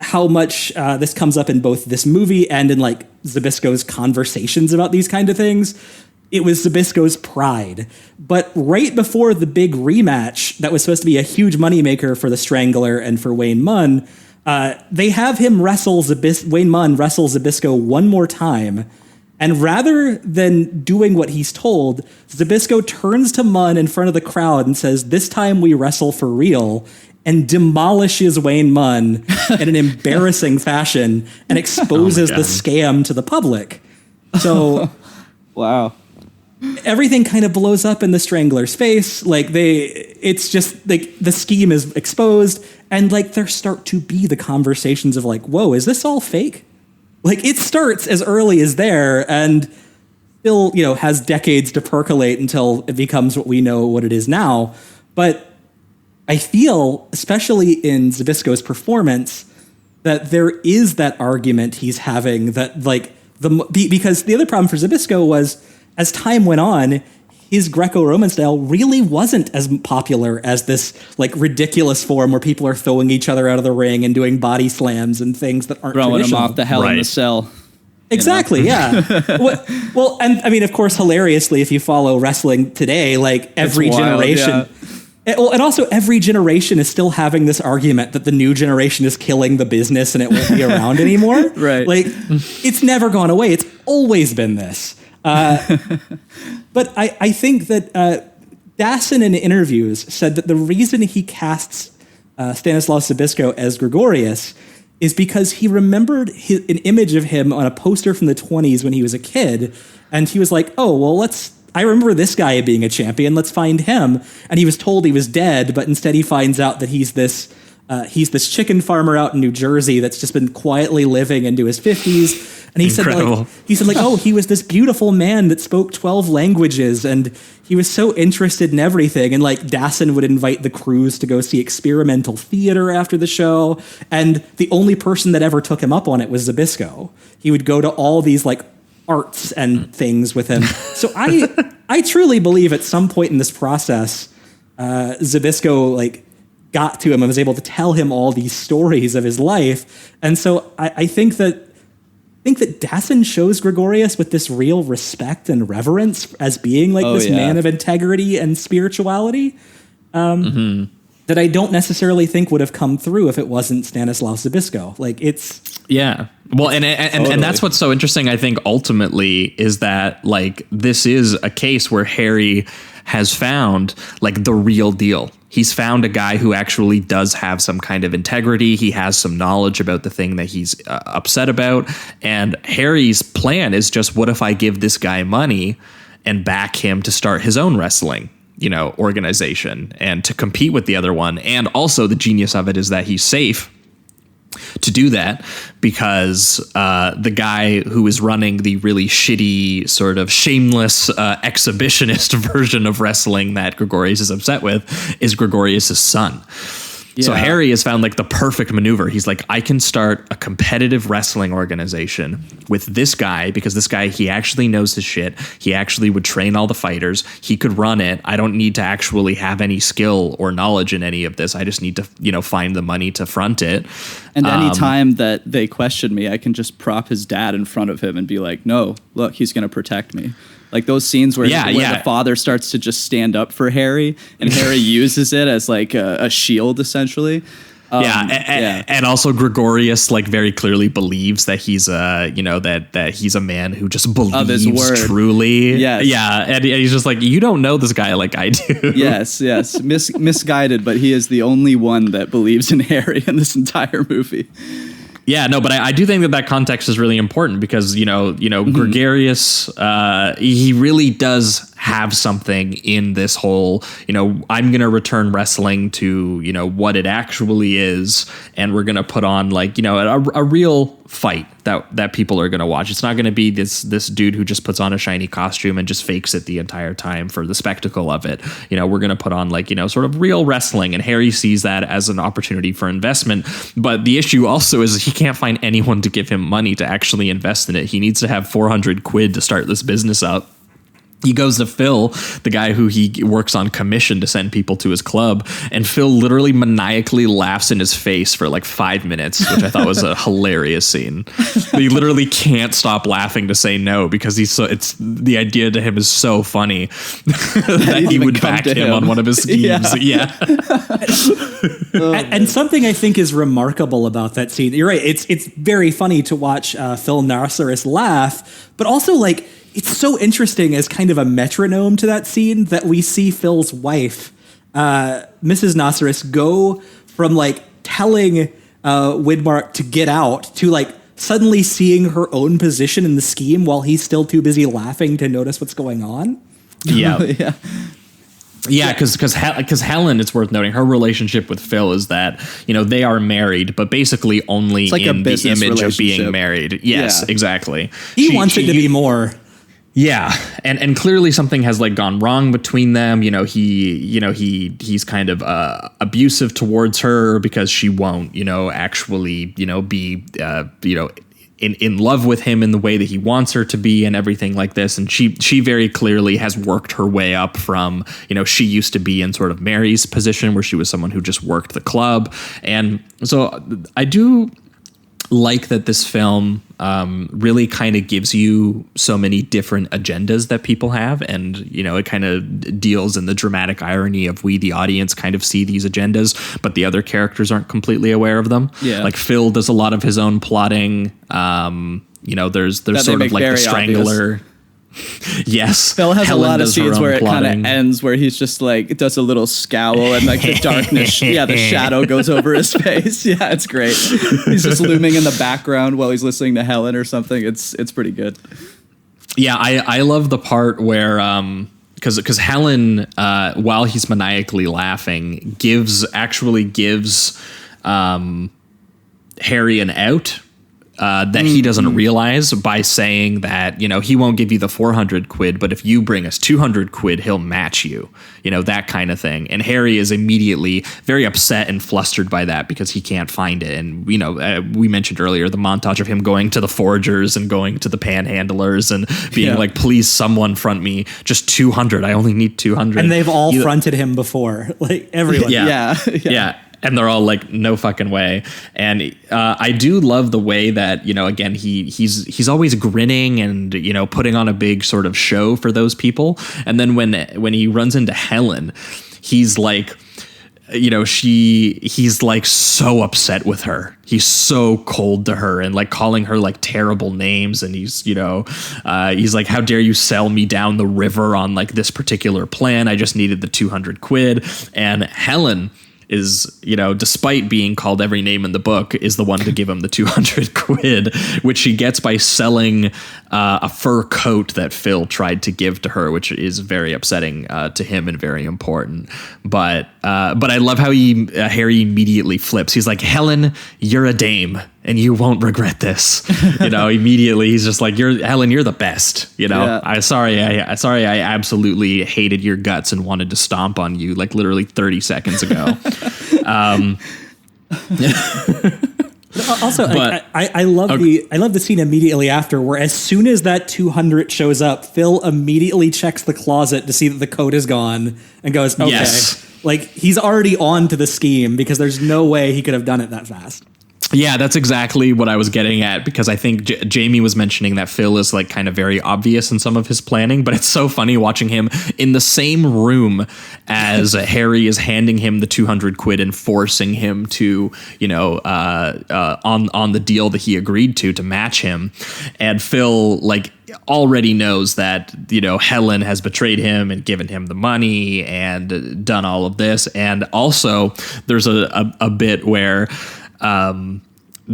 how much this comes up in both this movie and in like Zbyszko's conversations about these kind of things, it was Zbyszko's pride. But right before the big rematch that was supposed to be a huge moneymaker for the Strangler and for Wayne Munn, they have him Wayne Munn wrestle Zbyszko one more time. And rather than doing what he's told, Zbyszko turns to Munn in front of the crowd and says, "This time we wrestle for real," and demolishes Wayne Munn in an embarrassing fashion and exposes the scam to the public. So, wow. Everything kind of blows up in the Strangler's face. Like it's just like the scheme is exposed, and like there start to be the conversations of like, whoa, is this all fake? Like it starts as early as there and still, has decades to percolate until it becomes what we know what it is now. But I feel, especially in Zbyszko's performance, that there is that argument he's having that like because the other problem for Zbyszko was as time went on, his Greco-Roman style really wasn't as popular as this like ridiculous form where people are throwing each other out of the ring and doing body slams and things that aren't throwing traditional. them off the Hell in the Cell. Exactly, yeah. Well, and I mean, of course, hilariously, if you follow wrestling today, like every generation, and also every generation is still having this argument that the new generation is killing the business and it won't be around anymore. Right. Like it's never gone away. It's always been this. But I think that Dassin in interviews said that the reason he casts Stanislaus Zbyszko as Gregorius is because he remembered an image of him on a poster from the 1920s when he was a kid, and he was like, oh, well, I remember this guy being a champion, let's find him. And he was told he was dead, but instead he finds out that he's this chicken farmer out in New Jersey that's just been quietly living into his 50s. And he said, oh, he was this beautiful man that spoke 12 languages, and he was so interested in everything. And like Dassin would invite the crews to go see experimental theater after the show, and the only person that ever took him up on it was Zbyszko. He would go to all these like arts and things with him. So I truly believe at some point in this process, Zbyszko like got to him and was able to tell him all these stories of his life. And so I think that Dassin shows Gregorius with this real respect and reverence as being like man of integrity and spirituality that I don't necessarily think would have come through if it wasn't Stanislaus Zbyszko. Like it's... Yeah. Well, and that's what's so interesting, I think, ultimately, is that like this is a case where Harry has found like the real deal. He's found a guy who actually does have some kind of integrity. He has some knowledge about the thing that he's upset about. And Harry's plan is just, what if I give this guy money and back him to start his own wrestling, organization and to compete with the other one. And also the genius of it is that he's safe to do that because the guy who is running the really shitty, sort of shameless exhibitionist version of wrestling that Gregorius is upset with is Gregorius's son. Yeah. So Harry has found like the perfect maneuver. He's like, I can start a competitive wrestling organization with this guy because this guy, he actually knows his shit. He actually would train all the fighters. He could run it. I don't need to actually have any skill or knowledge in any of this. I just need to, find the money to front it. And any time that they question me, I can just prop his dad in front of him and be like, no, look, he's going to protect me. Like those scenes where the father starts to just stand up for Harry and Harry uses it as like a shield, essentially. And also Gregorius like very clearly believes that he's that he's a man who just believes truly. Yes. Yeah. And he's just like, you don't know this guy like I do. Yes. Misguided, but he is the only one that believes in Harry in this entire movie. Yeah, no, but I do think that context is really important because, Gregorius, he really does have something in this whole, I'm going to return wrestling to, what it actually is. And we're going to put on like, a real fight that people are going to watch. It's not going to be this dude who just puts on a shiny costume and just fakes it the entire time for the spectacle of it. We're going to put on like, sort of real wrestling, and Harry sees that as an opportunity for investment. But the issue also is he can't find anyone to give him money to actually invest in it. He needs to have 400 quid to start this business up. He goes to Phil, the guy who he works on commission to send people to his club, and Phil literally maniacally laughs in his face for like 5 minutes, which I thought was a hilarious scene. He literally can't stop laughing to say no because the idea to him is so funny that he would back him on one of his schemes. Yeah. And something I think is remarkable about that scene, you're right, it's very funny to watch Phil Narcissus laugh, but also like, it's so interesting as kind of a metronome to that scene that we see Phil's wife, Mrs. Nasseris, go from like telling Widmark to get out to like suddenly seeing her own position in the scheme while he's still too busy laughing to notice what's going on. Yeah. Yeah, because Helen, it's worth noting, her relationship with Phil is that, they are married, but basically only like in the image of being married. Yes, exactly. He wants it to be more. Yeah, and clearly something has like gone wrong between them. He's kind of abusive towards her because she won't, actually, be, in love with him in the way that he wants her to be and everything like this. And she very clearly has worked her way up from, she used to be in sort of Mary's position where she was someone who just worked the club. And so I do like that this film really kind of gives you so many different agendas that people have, and it kind of deals in the dramatic irony of we, the audience, kind of see these agendas, but the other characters aren't completely aware of them. Yeah, like Phil does a lot of his own plotting. There's sort of like the strangler. Obvious. Yes, Phil has Helen a lot of scenes where it kind of ends where he's just like does a little scowl and like the darkness, the shadow goes over his face. Yeah, it's great. He's just looming in the background while he's listening to Helen or something. It's pretty good. Yeah, I love the part where because Helen, while he's maniacally laughing, gives Harry an out. That he doesn't realize by saying that, he won't give you the 400 quid, but if you bring us 200 quid, he'll match you, that kind of thing. And Harry is immediately very upset and flustered by that because he can't find it. And, we mentioned earlier the montage of him going to the forgers and going to the panhandlers and being like, please, someone front me just 200. I only need 200. And they've all fronted him before, like everyone. Yeah. And they're all like, no fucking way. And I do love the way that, again, he's always grinning and, putting on a big sort of show for those people. And then when he runs into Helen, he's like, he's like so upset with her. He's so cold to her and like calling her like terrible names. And he's like, how dare you sell me down the river on like this particular plan? I just needed the 200 quid. And Helen is, despite being called every name in the book, is the one to give him the 200 quid, which she gets by selling a fur coat that Phil tried to give to her, which is very upsetting to him and very important. But I love how Harry immediately flips. He's like, Helen, you're a dame and you won't regret this. Immediately he's just like, Helen, you're the best. I'm sorry. I absolutely hated your guts and wanted to stomp on you like literally 30 seconds ago. Also, I love the scene immediately after where as soon as that 200 shows up, Phil immediately checks the closet to see that the coat is gone and goes, okay. Yes. Like he's already on to the scheme because there's no way he could have done it that fast. Yeah, that's exactly what I was getting at, because I think Jamie was mentioning that Phil is like kind of very obvious in some of his planning, but it's so funny watching him in the same room as Harry is handing him the 200 quid and forcing him to, on the deal that he agreed to match him. And Phil like already knows that, Helen has betrayed him and given him the money and done all of this. And also there's a bit where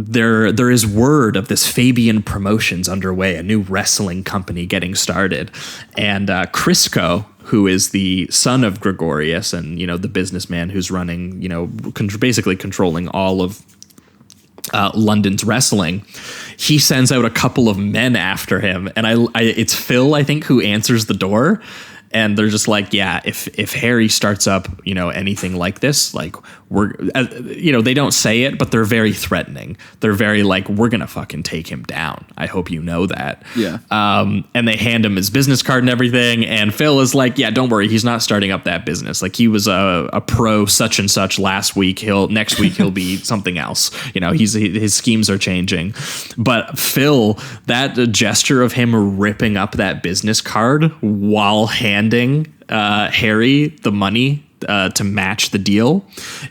there is word of this Fabian Promotions underway, a new wrestling company getting started. And Crisco, who is the son of Gregorius and, the businessman who's running, basically controlling all of London's wrestling, he sends out a couple of men after him. And it's Phil, I think, who answers the door. And they're just like, yeah, if Harry starts up, anything like this, like they don't say it, but they're very threatening. They're very like, we're going to fucking take him down. I hope you know that. Yeah. And they hand him his business card and everything. And Phil is like, yeah, don't worry. He's not starting up that business. Like, he was a pro such and such last week. Next week he'll be something else. His schemes are changing. But Phil, that gesture of him ripping up that business card while handing Harry the money to match the deal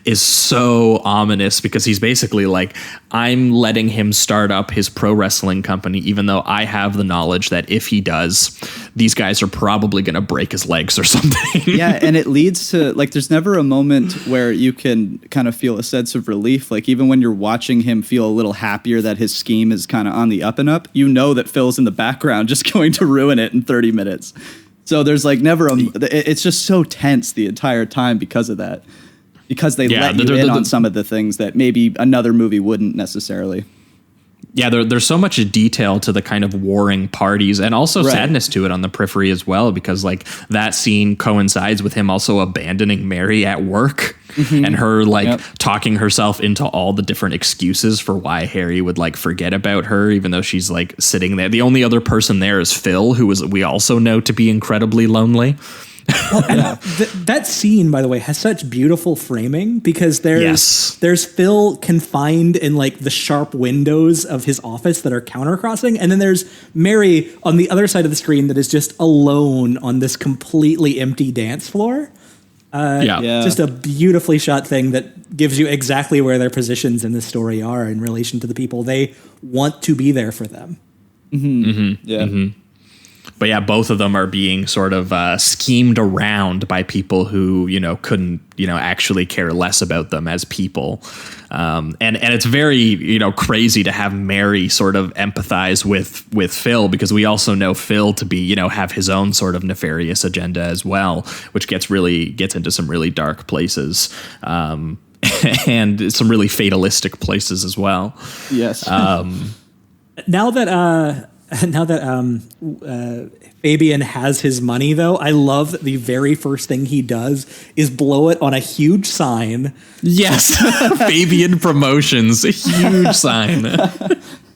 is so ominous, because he's basically like, I'm letting him start up his pro wrestling company, even though I have the knowledge that if he does, these guys are probably going to break his legs or something. Yeah, and it leads to, like, there's never a moment where you can kind of feel a sense of relief. Like, even when you're watching him feel a little happier that his scheme is kind of on the up and up, that Phil's in the background just going to ruin it in 30 minutes. So there's like never it's just so tense the entire time because of that, because they let you in on some of the things that maybe another movie wouldn't necessarily. Yeah, there's so much detail to the kind of warring parties, and also sadness to it on the periphery as well, because like that scene coincides with him also abandoning Mary at work, and her talking herself into all the different excuses for why Harry would like forget about her, even though she's like sitting there. The only other person there is Phil, we also know to be incredibly lonely. Well, and that scene, by the way, has such beautiful framing, because there's Phil confined in like the sharp windows of his office that are countercrossing, and then there's Mary on the other side of the screen that is just alone on this completely empty dance floor. Just a beautifully shot thing that gives you exactly where their positions in the story are in relation to the people they want to be there for them. Mm-hmm. Mm-hmm. Yeah. Mm-hmm. But yeah, both of them are being sort of schemed around by people who, couldn't, actually care less about them as people. And it's very, crazy to have Mary sort of empathize with Phil, because we also know Phil to be, have his own sort of nefarious agenda as well, which gets into some really dark places. And some really fatalistic places as well. Yes. Now that Fabian has his money, though, I love that the very first thing he does is blow it on a huge sign. Yes, Fabian Promotions, a huge sign.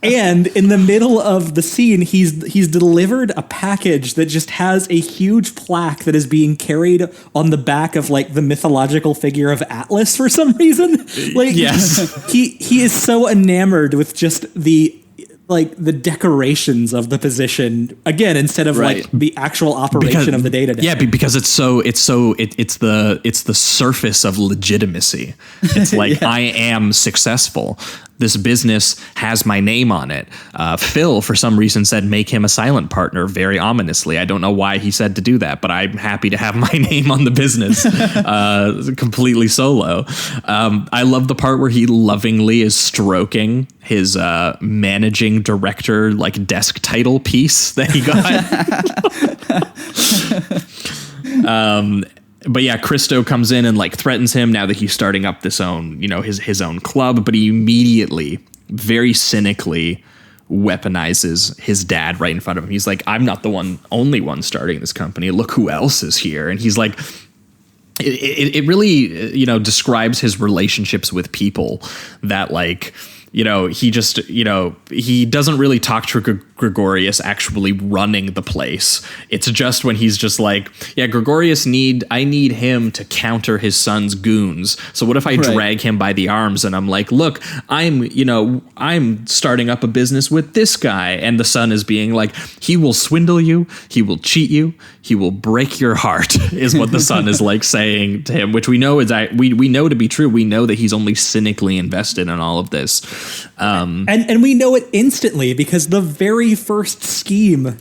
And in the middle of the scene, he's delivered a package that just has a huge plaque that is being carried on the back of like the mythological figure of Atlas for some reason. Like, yes, he is so enamored with just the decorations of the position again, instead of like the actual operation of the day-to-day. Yeah, because it's the surface of legitimacy. It's like, I am successful. This business has my name on it. Phil, for some reason, said make him a silent partner very ominously. I don't know why he said to do that, but I'm happy to have my name on the business completely solo. I love the part where he lovingly is stroking his managing director like desk title piece that he got. But yeah, Christo comes in and like threatens him now that he's starting up this own, his own club, but he immediately, very cynically weaponizes his dad right in front of him. He's like, I'm not the only one starting this company. Look who else is here. And he's like, it really, describes his relationships with people that like, he just, he doesn't really talk to Gregorius actually running the place. It's just when he's just like, yeah, Gregorius I need him to counter his son's goons. So what if I drag him by the arms and I'm like, look, I'm starting up a business with this guy. And the son is being like, he will swindle you. He will cheat you. He will break your heart is what the son is like saying to him, which we know is we know to be true. We know that he's only cynically invested in all of this. And we know it instantly, because the very first scheme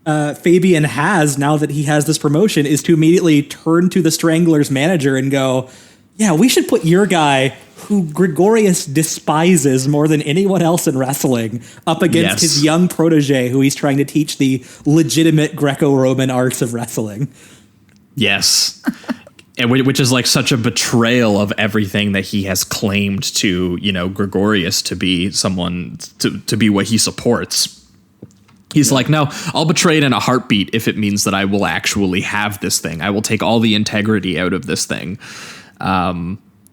Fabian has now that he has this promotion is to immediately turn to the Stranglers manager and go, Yeah, we should put your guy, who Gregorius despises more than anyone else in wrestling, up against his young protege, who he's trying to teach the legitimate Greco-Roman arts of wrestling. Yes. And which is like such a betrayal of everything that he has claimed to, Gregorius to be someone, to be what he supports. He's like, no, I'll betray it in a heartbeat if it means that I will actually have this thing. I will take all the integrity out of this thing.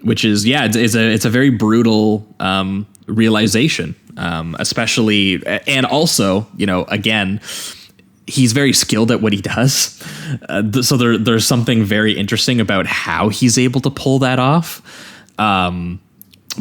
Which is, it's a very brutal realization, especially, and also, again, he's very skilled at what he does. So there's something very interesting about how he's able to pull that off.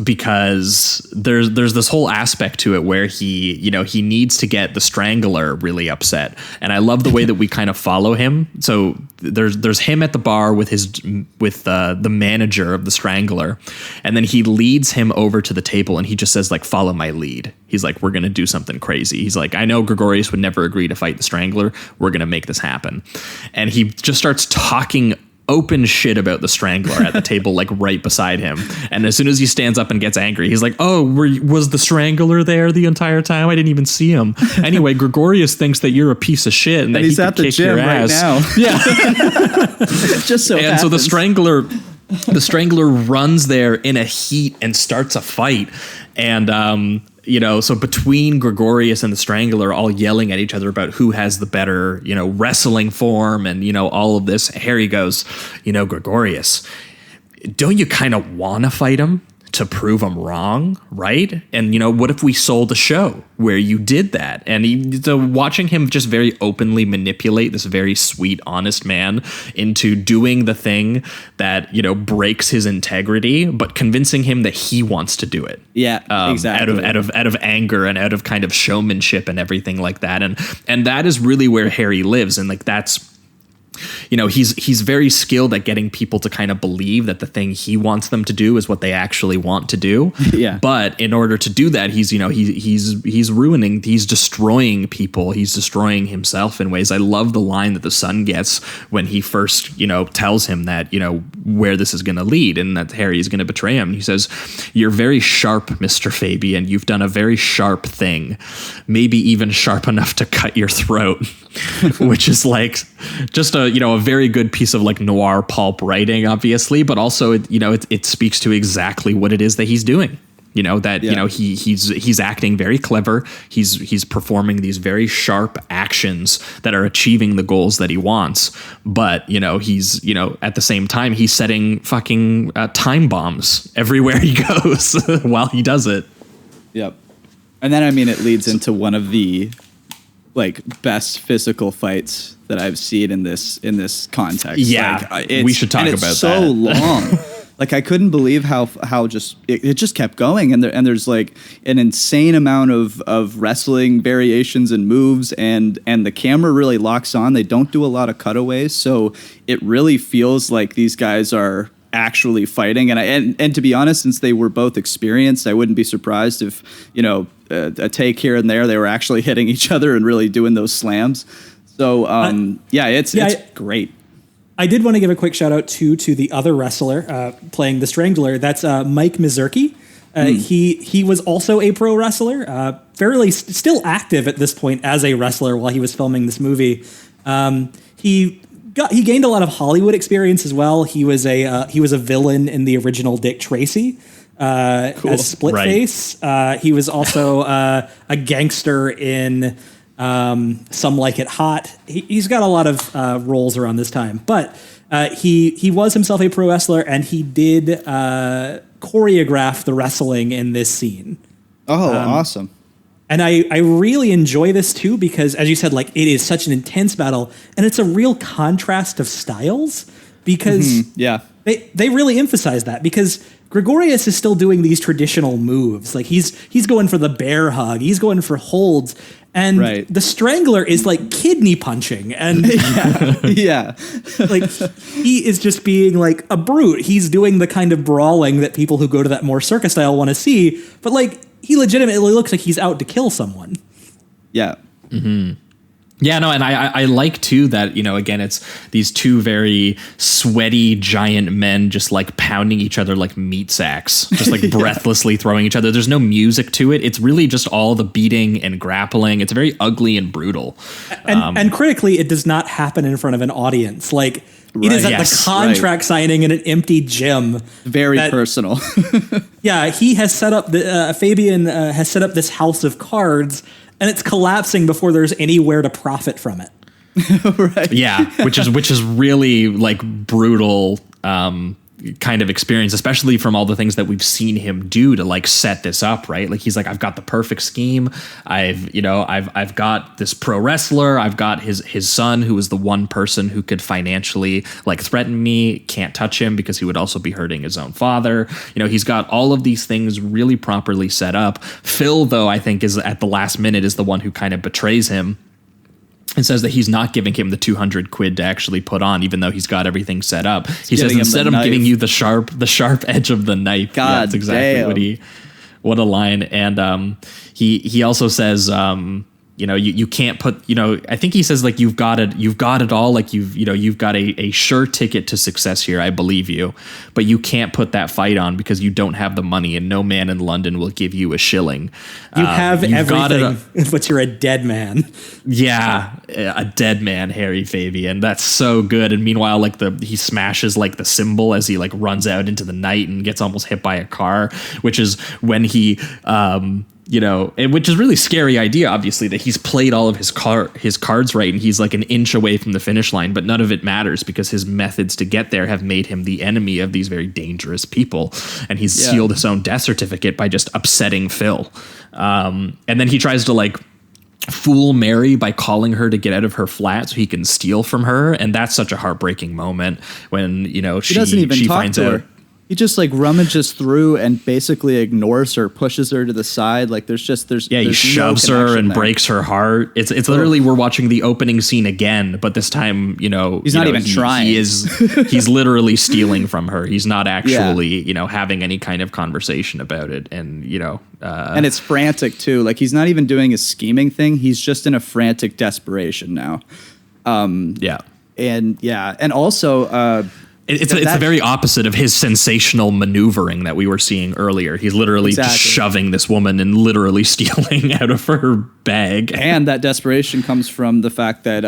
Because there's this whole aspect to it where he needs to get the Strangler really upset. And I love the way that we kind of follow him. So there's him at the bar with the manager of the Strangler. And then he leads him over to the table and he just says, like, follow my lead. He's like, we're going to do something crazy. He's like, I know Gregorius would never agree to fight the Strangler. We're going to make this happen. And he just starts talking open shit about the Strangler at the table, like right beside him. And as soon as he stands up and gets angry, he's like, oh, was the Strangler there the entire time? I didn't even see him. Anyway, Gregorius thinks that you're a piece of shit and that he's he at could the kick gym your ass. right now. Yeah. Just so and happens. so the Strangler runs there in a heat and starts a fight. And, so between Gregorius and the Strangler all yelling at each other about who has the better, wrestling form and, all of this, Harry goes, Gregorius, don't you kind of want to fight him to prove him wrong, right? And, what if we sold a show where you did that? And watching him just very openly manipulate this very sweet, honest man into doing the thing that, breaks his integrity, but convincing him that he wants to do it. Yeah, exactly. Out of anger and out of kind of showmanship and everything like that. And that is really where Harry lives. And like, that's, he's very skilled at getting people to kind of believe that the thing he wants them to do is what they actually want to do. Yeah. But in order to do that, he's destroying people. He's destroying himself in ways. I love the line that the son gets when he first, tells him that, where this is going to lead and that Harry is going to betray him. He says, you're very sharp, Mr. Fabian. You've done a very sharp thing, maybe even sharp enough to cut your throat, which is like just a very good piece of like noir pulp writing, obviously, but also it speaks to exactly what it is that he's doing. He's acting very clever. He's performing these very sharp actions that are achieving the goals that he wants. But he's at the same time he's setting fucking time bombs everywhere he goes while he does it. Yep. And then it leads into one of the like best physical fights that I've seen in this context. Yeah, we should talk about so that. Long. Like I couldn't believe how just it just kept going, and there's like an insane amount of wrestling variations and moves, and the camera really locks on. They don't do a lot of cutaways, so it really feels like these guys are actually fighting. And to be honest, since they were both experienced, I wouldn't be surprised if a take here and there they were actually hitting each other and really doing those slams. So it's great. I did want to give a quick shout out to the other wrestler playing the Strangler. That's Mike Mazurki. He was also a pro wrestler, fairly still active at this point as a wrestler while he was filming this movie. He gained a lot of Hollywood experience as well. He was a villain in the original Dick Tracy as Splitface. Right. He was also a gangster in Some Like It Hot. He's got a lot of roles around this time, but he was himself a pro wrestler, and he did choreograph the wrestling in this scene. Oh, awesome. And I really enjoy this too, because as you said, like it is such an intense battle, and it's a real contrast of styles, because they really emphasize that, because Gregorius is still doing these traditional moves. Like he's going for the bear hug, he's going for holds, and the Strangler is like kidney punching, and like he is just being like a brute. He's doing the kind of brawling that people who go to that more circus style want to see, but like he legitimately looks like he's out to kill someone. Yeah. Mm-hmm. Yeah, no, and I like too that, you know, again, it's these two very sweaty giant men just like pounding each other like meat sacks, just like breathlessly throwing each other. There's no music to it. It's really just all the beating and grappling. It's very ugly and brutal. And critically, it does not happen in front of an audience. Like, it is at the contract signing in an empty gym. Very personal. Yeah, he has set up Fabian has set up this house of cards, and it's collapsing before there's anywhere to profit from it. Right. Yeah, which is really like brutal kind of experience, especially from all the things that we've seen him do to like set this up, right? Like he's like, I've got the perfect scheme. I've got this pro wrestler. I've got his son, who is the one person who could financially like threaten me. Can't touch him because he would also be hurting his own father. You know, he's got all of these things really properly set up. Phil, though, I think is at the last minute is the one who kind of betrays him and says that he's not giving him the 200 quid to actually put on, even though he's got everything set up. He says, instead I'm giving you the sharp edge of the knife. God, that's exactly what a line. And he also says, you know, you can't put, you know, I think he says like, you've got it all. Like you've got a sure ticket to success here. I believe you, but you can't put that fight on because you don't have the money and no man in London will give you a shilling. You have everything, but you're a dead man. Yeah. A dead man, Harry Fabian. That's so good. And meanwhile, like he smashes like the symbol as he like runs out into the night and gets almost hit by a car, which is when he, you know, which is really scary idea, obviously, that he's played all of his cards right and he's like an inch away from the finish line, but none of it matters because his methods to get there have made him the enemy of these very dangerous people. And he's sealed his own death certificate by just upsetting Phil. And then he tries to like fool Mary by calling her to get out of her flat so he can steal from her. And that's such a heartbreaking moment when, you know, she doesn't even talk finds to out. her. He just like rummages through and basically ignores her, pushes her to the side. Like there's he shoves her and breaks her heart. It's literally, we're watching the opening scene again, but this time, you know, he's not even trying. He's literally stealing from her. He's not actually, you know, having any kind of conversation about it. And, you know, and it's frantic too. Like he's not even doing a scheming thing. He's just in a frantic desperation now. And also, it's the very opposite of his sensational maneuvering that we were seeing earlier. He's literally just shoving this woman and literally stealing out of her bag. And that desperation comes from the fact that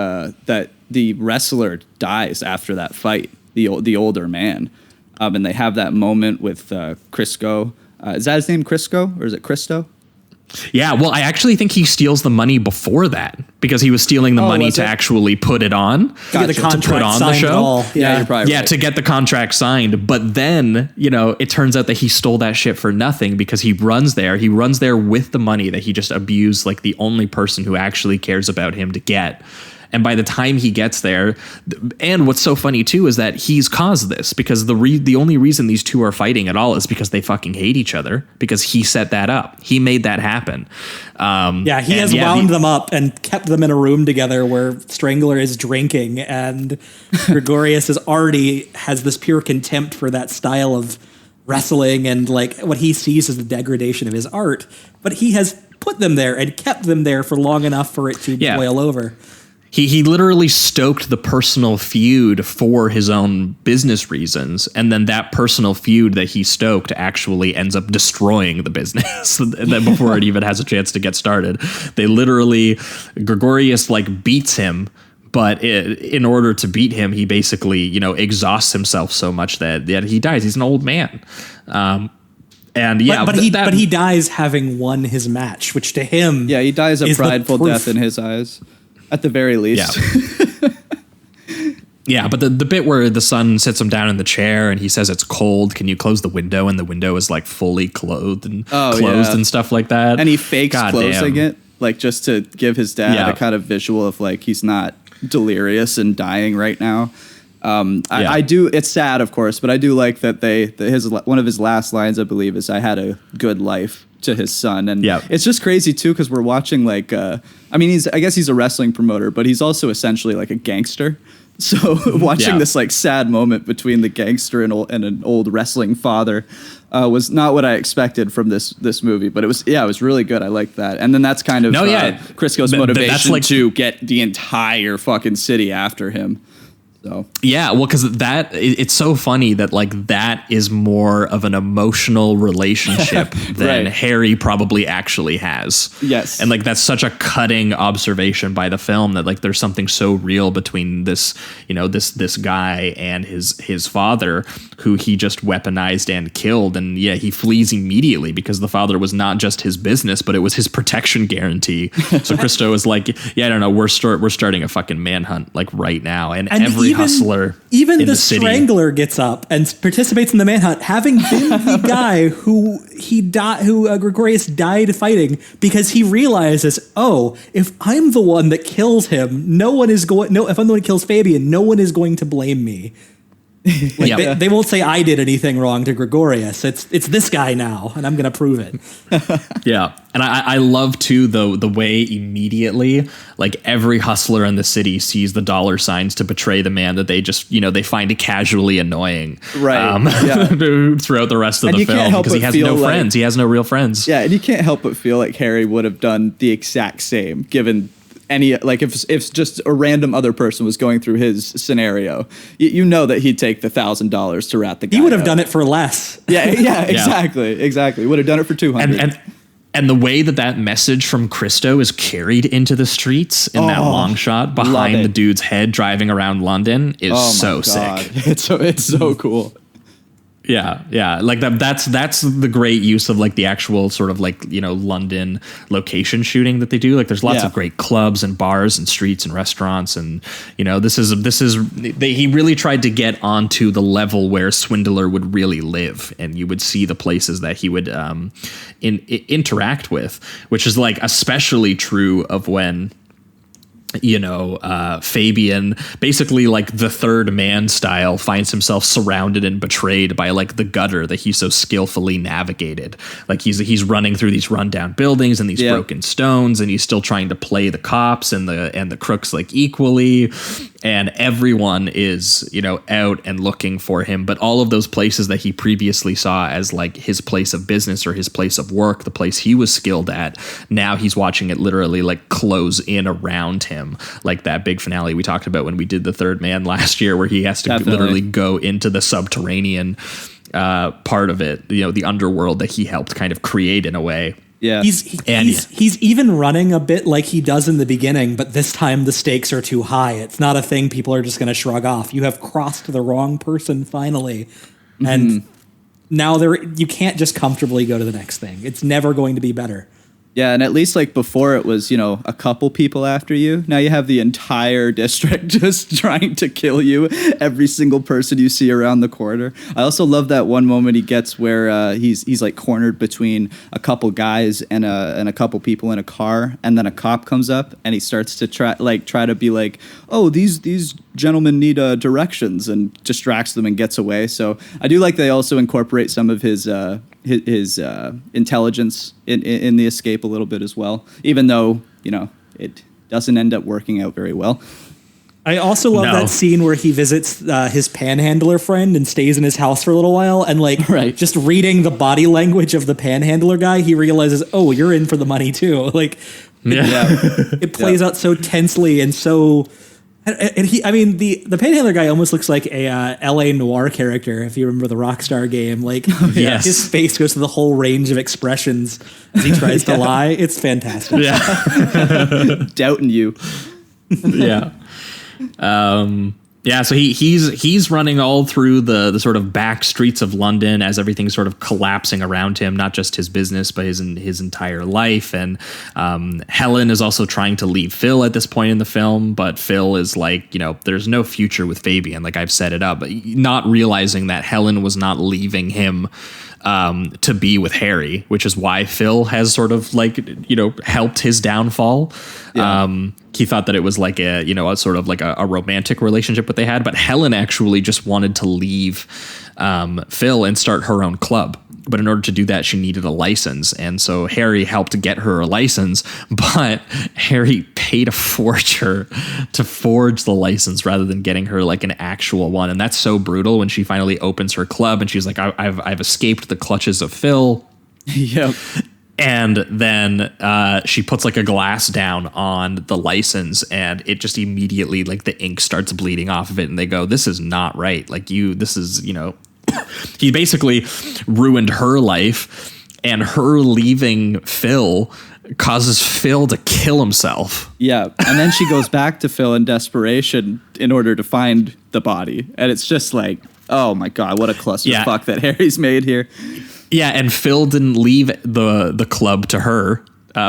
that the wrestler dies after that fight, the older man. And they have that moment with Crisco. Is that his name, Crisco, or is it Cristo? Yeah, well, I actually think he steals the money before that because he was stealing the money to actually put it on, to get the contract to put on signed the show. at all. Yeah, you're probably right. To get the contract signed. But then, you know, it turns out that he stole that shit for nothing because he runs there. He runs there with the money that he just abused like the only person who actually cares about him to get. And by the time he gets there, and what's so funny too is that he's caused this because the only reason these two are fighting at all is because they fucking hate each other because he set that up. He made that happen. He has wound them up and kept them in a room together where Strangler is drinking, and Gregorius has this pure contempt for that style of wrestling and like what he sees as the degradation of his art. But he has put them there and kept them there for long enough for it to boil over. He literally stoked the personal feud for his own business reasons, and then that personal feud that he stoked actually ends up destroying the business. And then before it even has a chance to get started, Gregorius like beats him, but in order to beat him, he basically, you know, exhausts himself so much that he dies. He's an old man. But he dies having won his match, which to him, he dies a prideful death in his eyes. At the very least. Yeah, but the bit where the son sits him down in the chair and he says it's cold, can you close the window? And the window is like fully clothed and and stuff like that. And he fakes closing it, like just to give his dad a kind of visual of like he's not delirious and dying right now. I do. It's sad, of course, but I do like that one of his last lines, I believe, is "I had a good life" to his son, and it's just crazy too because we're watching like I guess he's a wrestling promoter, but he's also essentially like a gangster So watching this like sad moment between the gangster and an old wrestling father was not what I expected from this movie, but it was really good. I liked that. And then that's kind of Crisco's motivation that's like, to get the entire fucking city after him. So yeah, well, because it's so funny that like that is more of an emotional relationship than Harry probably actually has. Yes, and like that's such a cutting observation by the film that like there's something so real between this this guy and his father who he just weaponized and killed, and he flees immediately because the father was not just his business but it was his protection guarantee. So Christo is like, I don't know, we're starting a fucking manhunt like right now, and every hustler, even the city. Strangler gets up and participates in the manhunt, having been the guy who Gregorius died fighting, because he realizes, if I'm the one that kills him, if I'm the one that kills Fabian, no one is going to blame me. They won't say I did anything wrong to Gregorius. It's this guy now, and I'm going to prove it. And I love too the way immediately like every hustler in the city sees the dollar signs to betray the man that they just they find casually annoying throughout the rest of the film because he has no friends. He has no real friends. Yeah, and you can't help but feel like Harry would have done the exact same given any, like if just a random other person was going through his scenario, you know that he'd take the $1,000 to rat the guy. He would have done it for less. Exactly. Would have done it for $200. And the way that message from Christo is carried into the streets in that long shot behind the dude's head driving around London is so sick. It's so cool. Yeah. Like that's the great use of like the actual sort of like, London location shooting that they do. Like there's lots of great clubs and bars and streets and restaurants. And, he really tried to get onto the level where Swindler would really live. And you would see the places that he would interact with, which is like especially true of when Fabian, basically like the third man style, finds himself surrounded and betrayed by like the gutter that he so skillfully navigated. Like he's running through these rundown buildings and these broken stones, and he's still trying to play the cops and the crooks like equally. And everyone is, out and looking for him. But all of those places that he previously saw as like his place of business or his place of work, the place he was skilled at, now he's watching it literally like close in around him. Like that big finale we talked about when we did The Third Man last year, where he has to literally go into the subterranean part of it, the underworld that he helped kind of create in a way. Yeah, he's even running a bit like he does in the beginning, but this time the stakes are too high. It's not a thing people are just going to shrug off. You have crossed the wrong person finally, and now you can't just comfortably go to the next thing. It's never going to be better. Yeah, and at least like before it was, a couple people after you. Now you have the entire district just trying to kill you, every single person you see around the corner. I also love that one moment he gets where he's like cornered between a couple guys and a couple people in a car, and then a cop comes up and he starts to try to be like, oh, these gentlemen need directions, and distracts them and gets away. So I do like they also incorporate some of his intelligence in the escape a little bit as well, even though it doesn't end up working out very well. I also love that scene where he visits his panhandler friend and stays in his house for a little while, and just reading the body language of the panhandler guy, he realizes, oh, you're in for the money too. It plays out so tensely and so. And the panhandler guy almost looks like a L.A. Noire character, if you remember the Rockstar game. His face goes to the whole range of expressions as he tries to lie. It's fantastic. Yeah, doubting you. So he's running all through the sort of back streets of London as everything's sort of collapsing around him, not just his business, but his entire life. And Helen is also trying to leave Phil at this point in the film, but Phil is like, there's no future with Fabian. Like I've set it up, but not realizing that Helen was not leaving him to be with Harry, which is why Phil has sort of helped his downfall. He thought that it was like a sort of like a romantic relationship that they had, but Helen actually just wanted to leave Phil and start her own club, But in order to do that, she needed a license. And so Harry helped get her a license, but Harry paid a forger to forge the license rather than getting her like an actual one. And that's so brutal when she finally opens her club and she's like, I've escaped the clutches of Phil. Yep. And then she puts like a glass down on the license and it just immediately like the ink starts bleeding off of it. And they go, this is not right. Like this is, he basically ruined her life, and her leaving Phil causes Phil to kill himself. Yeah. And then she goes back to Phil in desperation in order to find the body. And it's just like, oh my God, what a clusterfuck that Harry's made here. Yeah. And Phil didn't leave the club to her.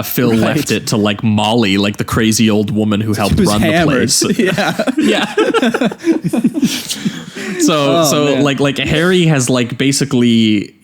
Phil left it to like Molly, like the crazy old woman who helped run hammered. the place. Yeah. So like Harry has like basically,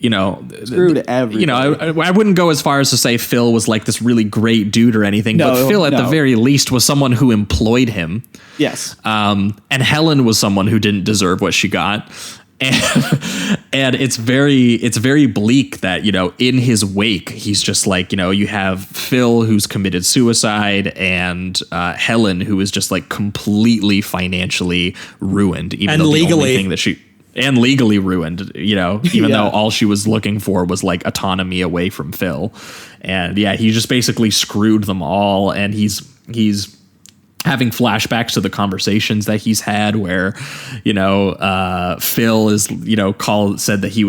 screwed everything. I wouldn't go as far as to say Phil was like this really great dude or anything, but Phil at the very least was someone who employed him. Yes. And Helen was someone who didn't deserve what she got. And it's very bleak that, in his wake, he's just like, you have Phil who's committed suicide and Helen who is just like completely financially ruined, even though the only thing that and legally ruined, even though all she was looking for was like autonomy away from Phil. And yeah, he just basically screwed them all. And he's having flashbacks to the conversations that he's had where, Phil is, said that he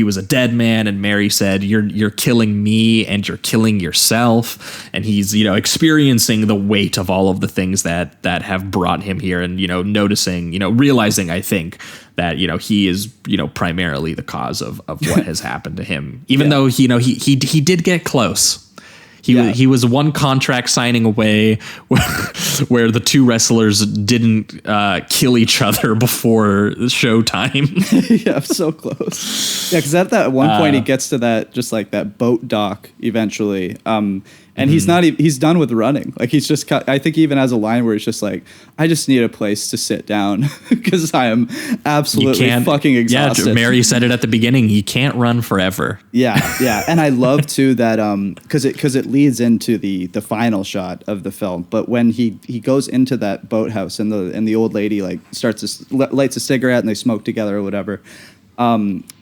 was a dead man, and Mary said, you're killing me and you're killing yourself. And he's, experiencing the weight of all of the things that have brought him here, and, noticing, realizing, I think, that, he is, primarily the cause of what has happened to him, even though, he did get close. He was one contract signing away where the two wrestlers didn't kill each other before showtime. Yeah, so close. Yeah, because at that one point he gets to that just like that boat dock eventually. And he's done with running. Like he's just, I think he even has a line where he's just like, I just need a place to sit down because I am absolutely fucking exhausted. Yeah, Mary said it at the beginning. You can't run forever. Yeah. And I love too that, cause it leads into the final shot of the film. But when he goes into that boathouse and the old lady like lights a cigarette and they smoke together or whatever.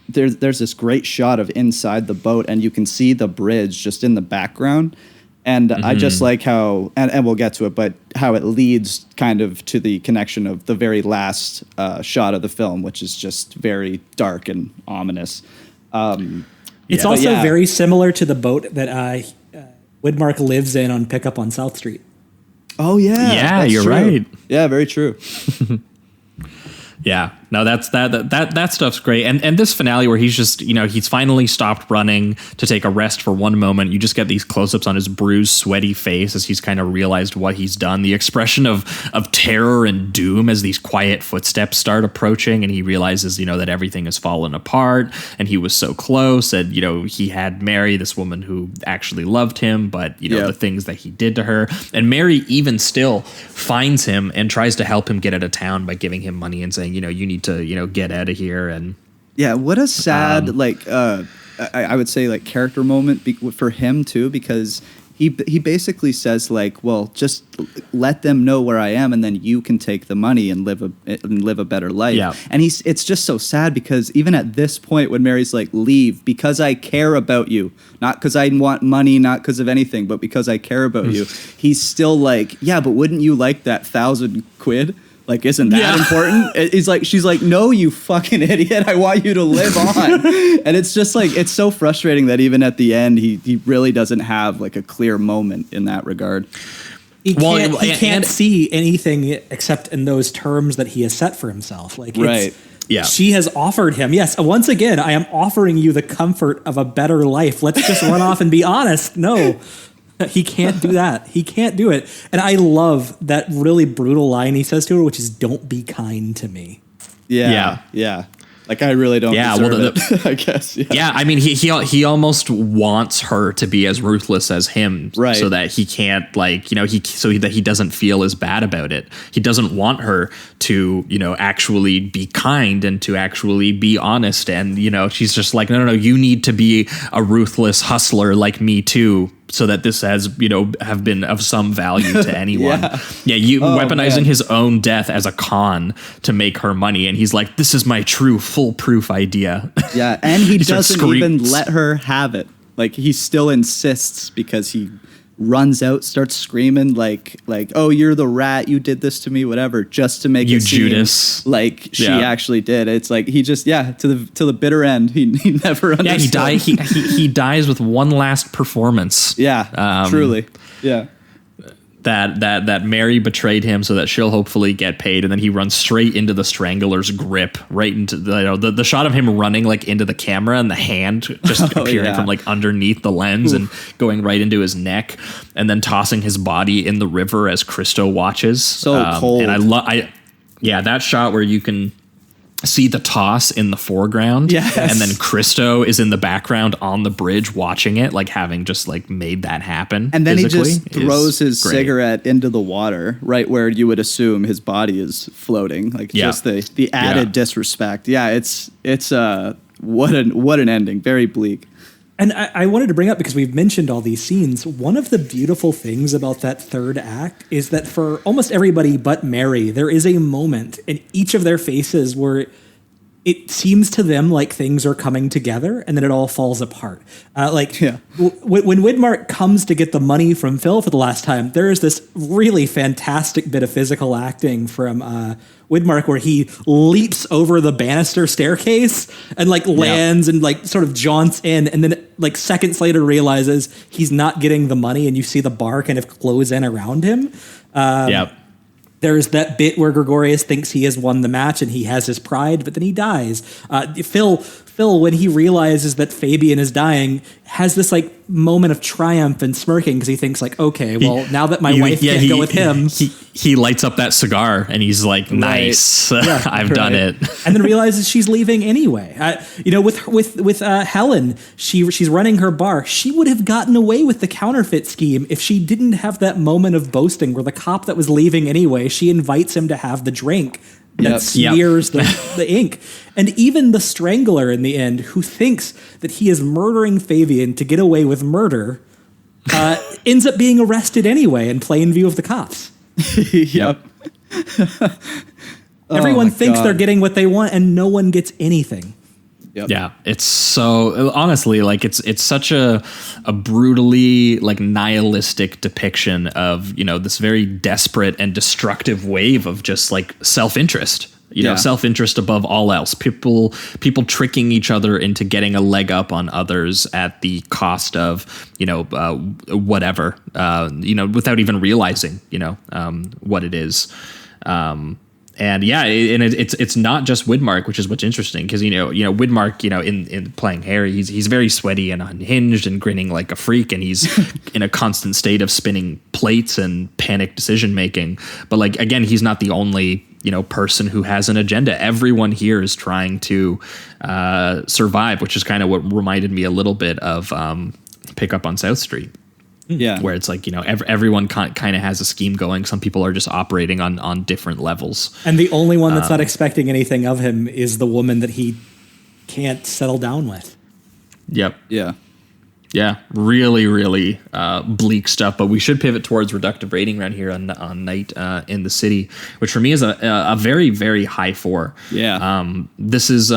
There's this great shot of inside the boat and you can see the bridge just in the background. And I just like how, and we'll get to it, but how it leads kind of to the connection of the very last shot of the film, which is just very dark and ominous. It's also very similar to the boat that Widmark lives in on Pickup on South Street. Oh, yeah. Yeah, you're true. right. Yeah, very true. Yeah, no, that stuff's great. And this finale where he's just, he's finally stopped running to take a rest for one moment. You just get these close-ups on his bruised, sweaty face as he's kind of realized what he's done. The expression of terror and doom as these quiet footsteps start approaching, and he realizes, that everything has fallen apart, and he was so close, and, he had Mary, this woman who actually loved him, but, the things that he did to her. And Mary even still finds him and tries to help him get out of town by giving him money and saying, you need to, get out of here. And yeah, what a sad, I would say like character moment for him too, because he basically says like, well, just let them know where I am and then you can take the money and live a better life. Yeah. And it's just so sad because even at this point when Mary's like, leave because I care about you, not because I want money, not because of anything, but because I care about you. He's still like, yeah, but wouldn't you like that $1,000? Like, isn't that important? She's like, no, you fucking idiot. I want you to live on. And it's just like, it's so frustrating that even at the end, he really doesn't have like a clear moment in that regard. He can't see anything except in those terms that he has set for himself. Like, right. Yeah. She has offered him, yes, once again, I am offering you the comfort of a better life. Let's just run off and be honest. No. He can't do that. He can't do it. And I love that really brutal line he says to her, which is, don't be kind to me. Yeah. Like, I really don't deserve it, I guess. Yeah, I mean, he almost wants her to be as ruthless as him, right? So that he can't, like, you know, that he doesn't feel as bad about it. He doesn't want her to, you know, actually be kind and to actually be honest. And, you know, she's just like, no, you need to be a ruthless hustler like me too, so that this has, you know, have been of some value to anyone. Weaponizing his own death as a con to make her money. And he's like, this is my true foolproof idea. Yeah. And he doesn't even let her have it. Like, he still insists because he runs out, starts screaming like, oh, you're the rat, you did this to me, whatever, just to make it seem Judas like she actually did. It's like he just to the bitter end. He never understood. He dies with one last performance. Truly. Yeah. That Mary betrayed him so that she'll hopefully get paid, and then he runs straight into the Strangler's grip, right into the shot of him running like into the camera and the hand just appearing from like underneath the lens and going right into his neck, and then tossing his body in the river as Christo watches. So cold. And that shot where you can see the toss in the foreground, and then Christo is in the background on the bridge watching it, like having just like made that happen. And then he just throws his cigarette into the water, right where you would assume his body is floating. Like just the added disrespect. Yeah, it's what an ending. Very bleak. And I wanted to bring up, because we've mentioned all these scenes, one of the beautiful things about that third act is that for almost everybody but Mary, there is a moment in each of their faces where it seems to them like things are coming together, and then it all falls apart. When Widmark comes to get the money from Phil for the last time, there is this really fantastic bit of physical acting from Widmark where he leaps over the banister staircase and like lands and like sort of jaunts in, and then like seconds later realizes he's not getting the money, and you see the bar kind of close in around him. There's that bit where Gregorius thinks he has won the match and he has his pride, but then he dies. Phil, when he realizes that Fabian is dying, has this like moment of triumph and smirking because he thinks like, okay, well, now that my wife can't go with him. He lights up that cigar and he's like, nice, I've done it. And then realizes she's leaving anyway. With Helen, she's running her bar. She would have gotten away with the counterfeit scheme if she didn't have that moment of boasting where the cop that was leaving anyway, she invites him to have the drink that smears the ink. And even the Strangler in the end, who thinks that he is murdering Fabian to get away with murder, ends up being arrested anyway in plain view of the cops. Everyone thinks they're getting what they want, and no one gets anything. Yeah, it's so honestly like it's such a brutally like nihilistic depiction of, you know, this very desperate and destructive wave of just like self-interest. You know, self-interest above all else. People tricking each other into getting a leg up on others at the cost of, you know, whatever, you know, without even realizing, you know, what it is. And it's not just Widmark, which is what's interesting, because you know Widmark, you know, in playing Harry, he's very sweaty and unhinged and grinning like a freak, and he's in a constant state of spinning plates and panic decision making. But like again, he's not the only, you know, person who has an agenda. Everyone here is trying to survive, which is kind of what reminded me a little bit of Pick Up on South Street. Yeah, where it's like, you know, everyone kind of has a scheme going. Some people are just operating on different levels. And the only one that's not expecting anything of him is the woman that he can't settle down with. Yep. Yeah. Yeah. Really, really bleak stuff. But we should pivot towards reductive rating around here on Night in the City, which for me is a very, very high 4. Yeah. This is...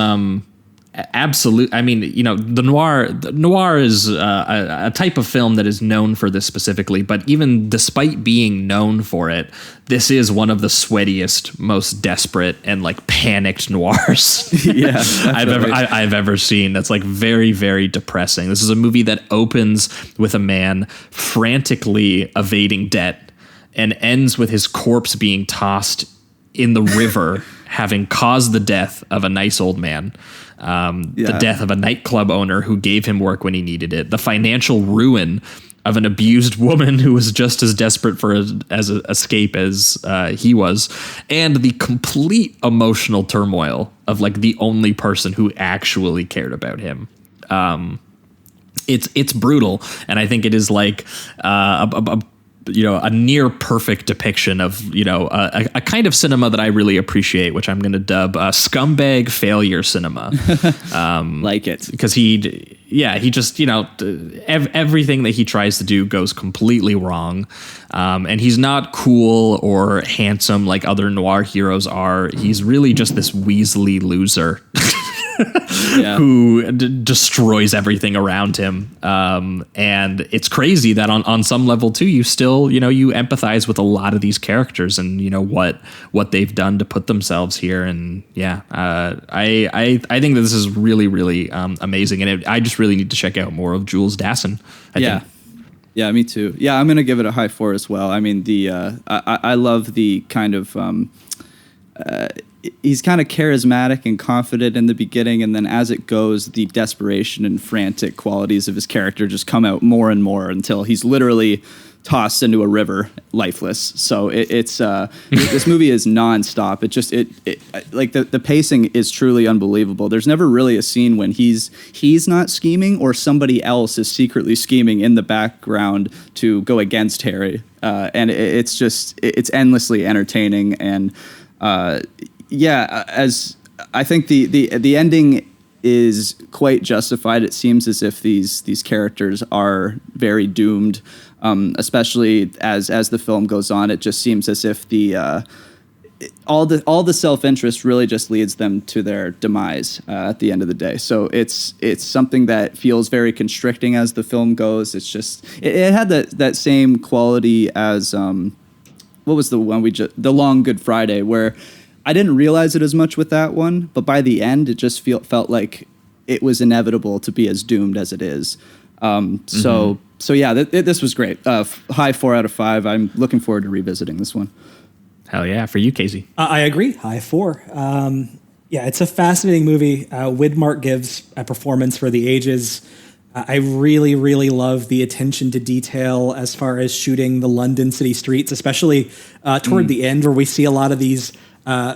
absolute. I mean, you know, the noir is a type of film that is known for this specifically, but even despite being known for it, this is one of the sweatiest, most desperate and like panicked noirs I've ever seen. That's like very, very depressing. This is a movie that opens with a man frantically evading debt and ends with his corpse being tossed in the river, having caused the death of a nice old man. The death of a nightclub owner who gave him work when he needed it, the financial ruin of an abused woman who was just as desperate for escape as he was, and the complete emotional turmoil of like the only person who actually cared about him. It's brutal, and I think it is like a near perfect depiction of a kind of cinema that I really appreciate, which I'm going to dub scumbag failure cinema. Like it, because he just everything that he tries to do goes completely wrong, and he's not cool or handsome like other noir heroes are. He's really just this Weasley loser. Who destroys everything around him. And it's crazy that on some level too, you still, you empathize with a lot of these characters and what they've done to put themselves here. And I think that this is really, really amazing. And I just really need to check out more of Jules Dassin. I think. Yeah, me too. Yeah, I'm going to give it a high 4 as well. I mean, I love the kind of, he's kind of charismatic and confident in the beginning, and then as it goes, the desperation and frantic qualities of his character just come out more and more until he's literally tossed into a river, lifeless. So it's this movie is nonstop. Like the pacing is truly unbelievable. There's never really a scene when he's not scheming or somebody else is secretly scheming in the background to go against Harry, and it's endlessly entertaining. And as I think the ending is quite justified. It seems as if these characters are very doomed, especially as the film goes on. It just seems as if all the self-interest really just leads them to their demise at the end of the day. So it's something that feels very constricting as the film goes. It's just it had that same quality as what was the one The Long Good Friday, where I didn't realize it as much with that one, but by the end, it just felt like it was inevitable to be as doomed as it is. So yeah, this was great. High 4 out of 5. I'm looking forward to revisiting this one. Hell yeah, for you, Casey. I agree. High 4. It's a fascinating movie. Widmark gives a performance for the ages. I really, really love the attention to detail as far as shooting the London city streets, especially toward the end, where we see a lot of these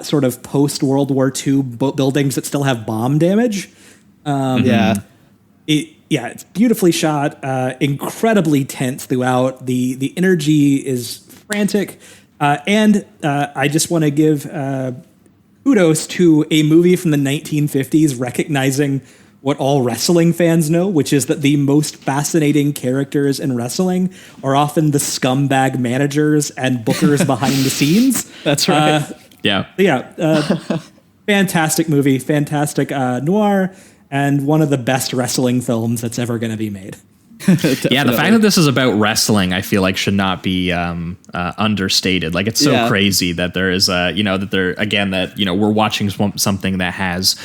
sort of post-World War II buildings that still have bomb damage. It's beautifully shot, incredibly tense throughout. The energy is frantic. And I just want to give kudos to a movie from the 1950s recognizing what all wrestling fans know, which is that the most fascinating characters in wrestling are often the scumbag managers and bookers behind the scenes. That's right. Fantastic movie, fantastic noir, and one of the best wrestling films that's ever going to be made. Yeah, the fact that this is about wrestling, I feel like should not be understated. Like, it's so crazy that there is we're watching something that has,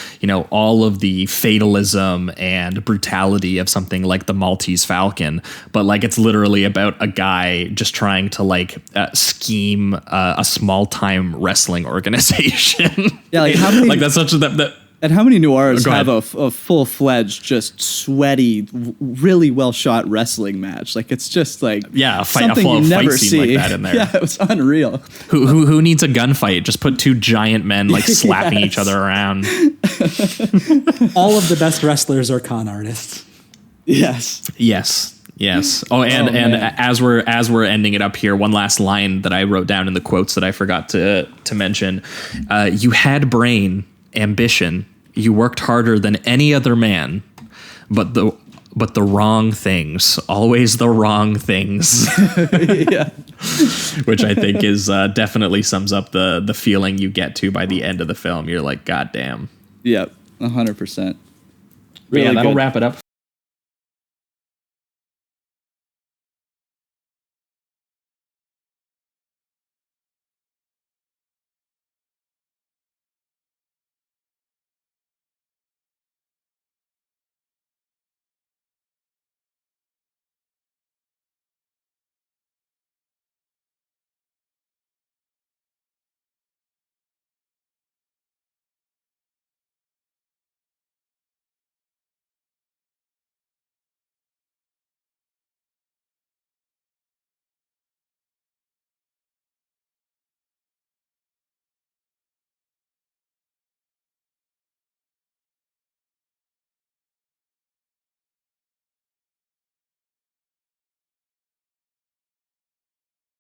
all of the fatalism and brutality of something like the Maltese Falcon, but like it's literally about a guy just trying to scheme a small time wrestling organization. Yeah, like how many like that's such that. And how many noirs have a full-fledged, just sweaty, really well-shot wrestling match? Like, it's just like a something full you never scene see. like that in there. Yeah, it was unreal. Who needs a gunfight? Just put two giant men slapping each other around. All of the best wrestlers are con artists. Yes. Oh, and as we're ending it up here, one last line that I wrote down in the quotes that I forgot to mention. You had brain, ambition. You worked harder than any other man, but the wrong things, always the wrong things. Which I think is definitely sums up the feeling you get to by the end of the film. You're like, God damn. Yep, 100%. Really that'll wrap it up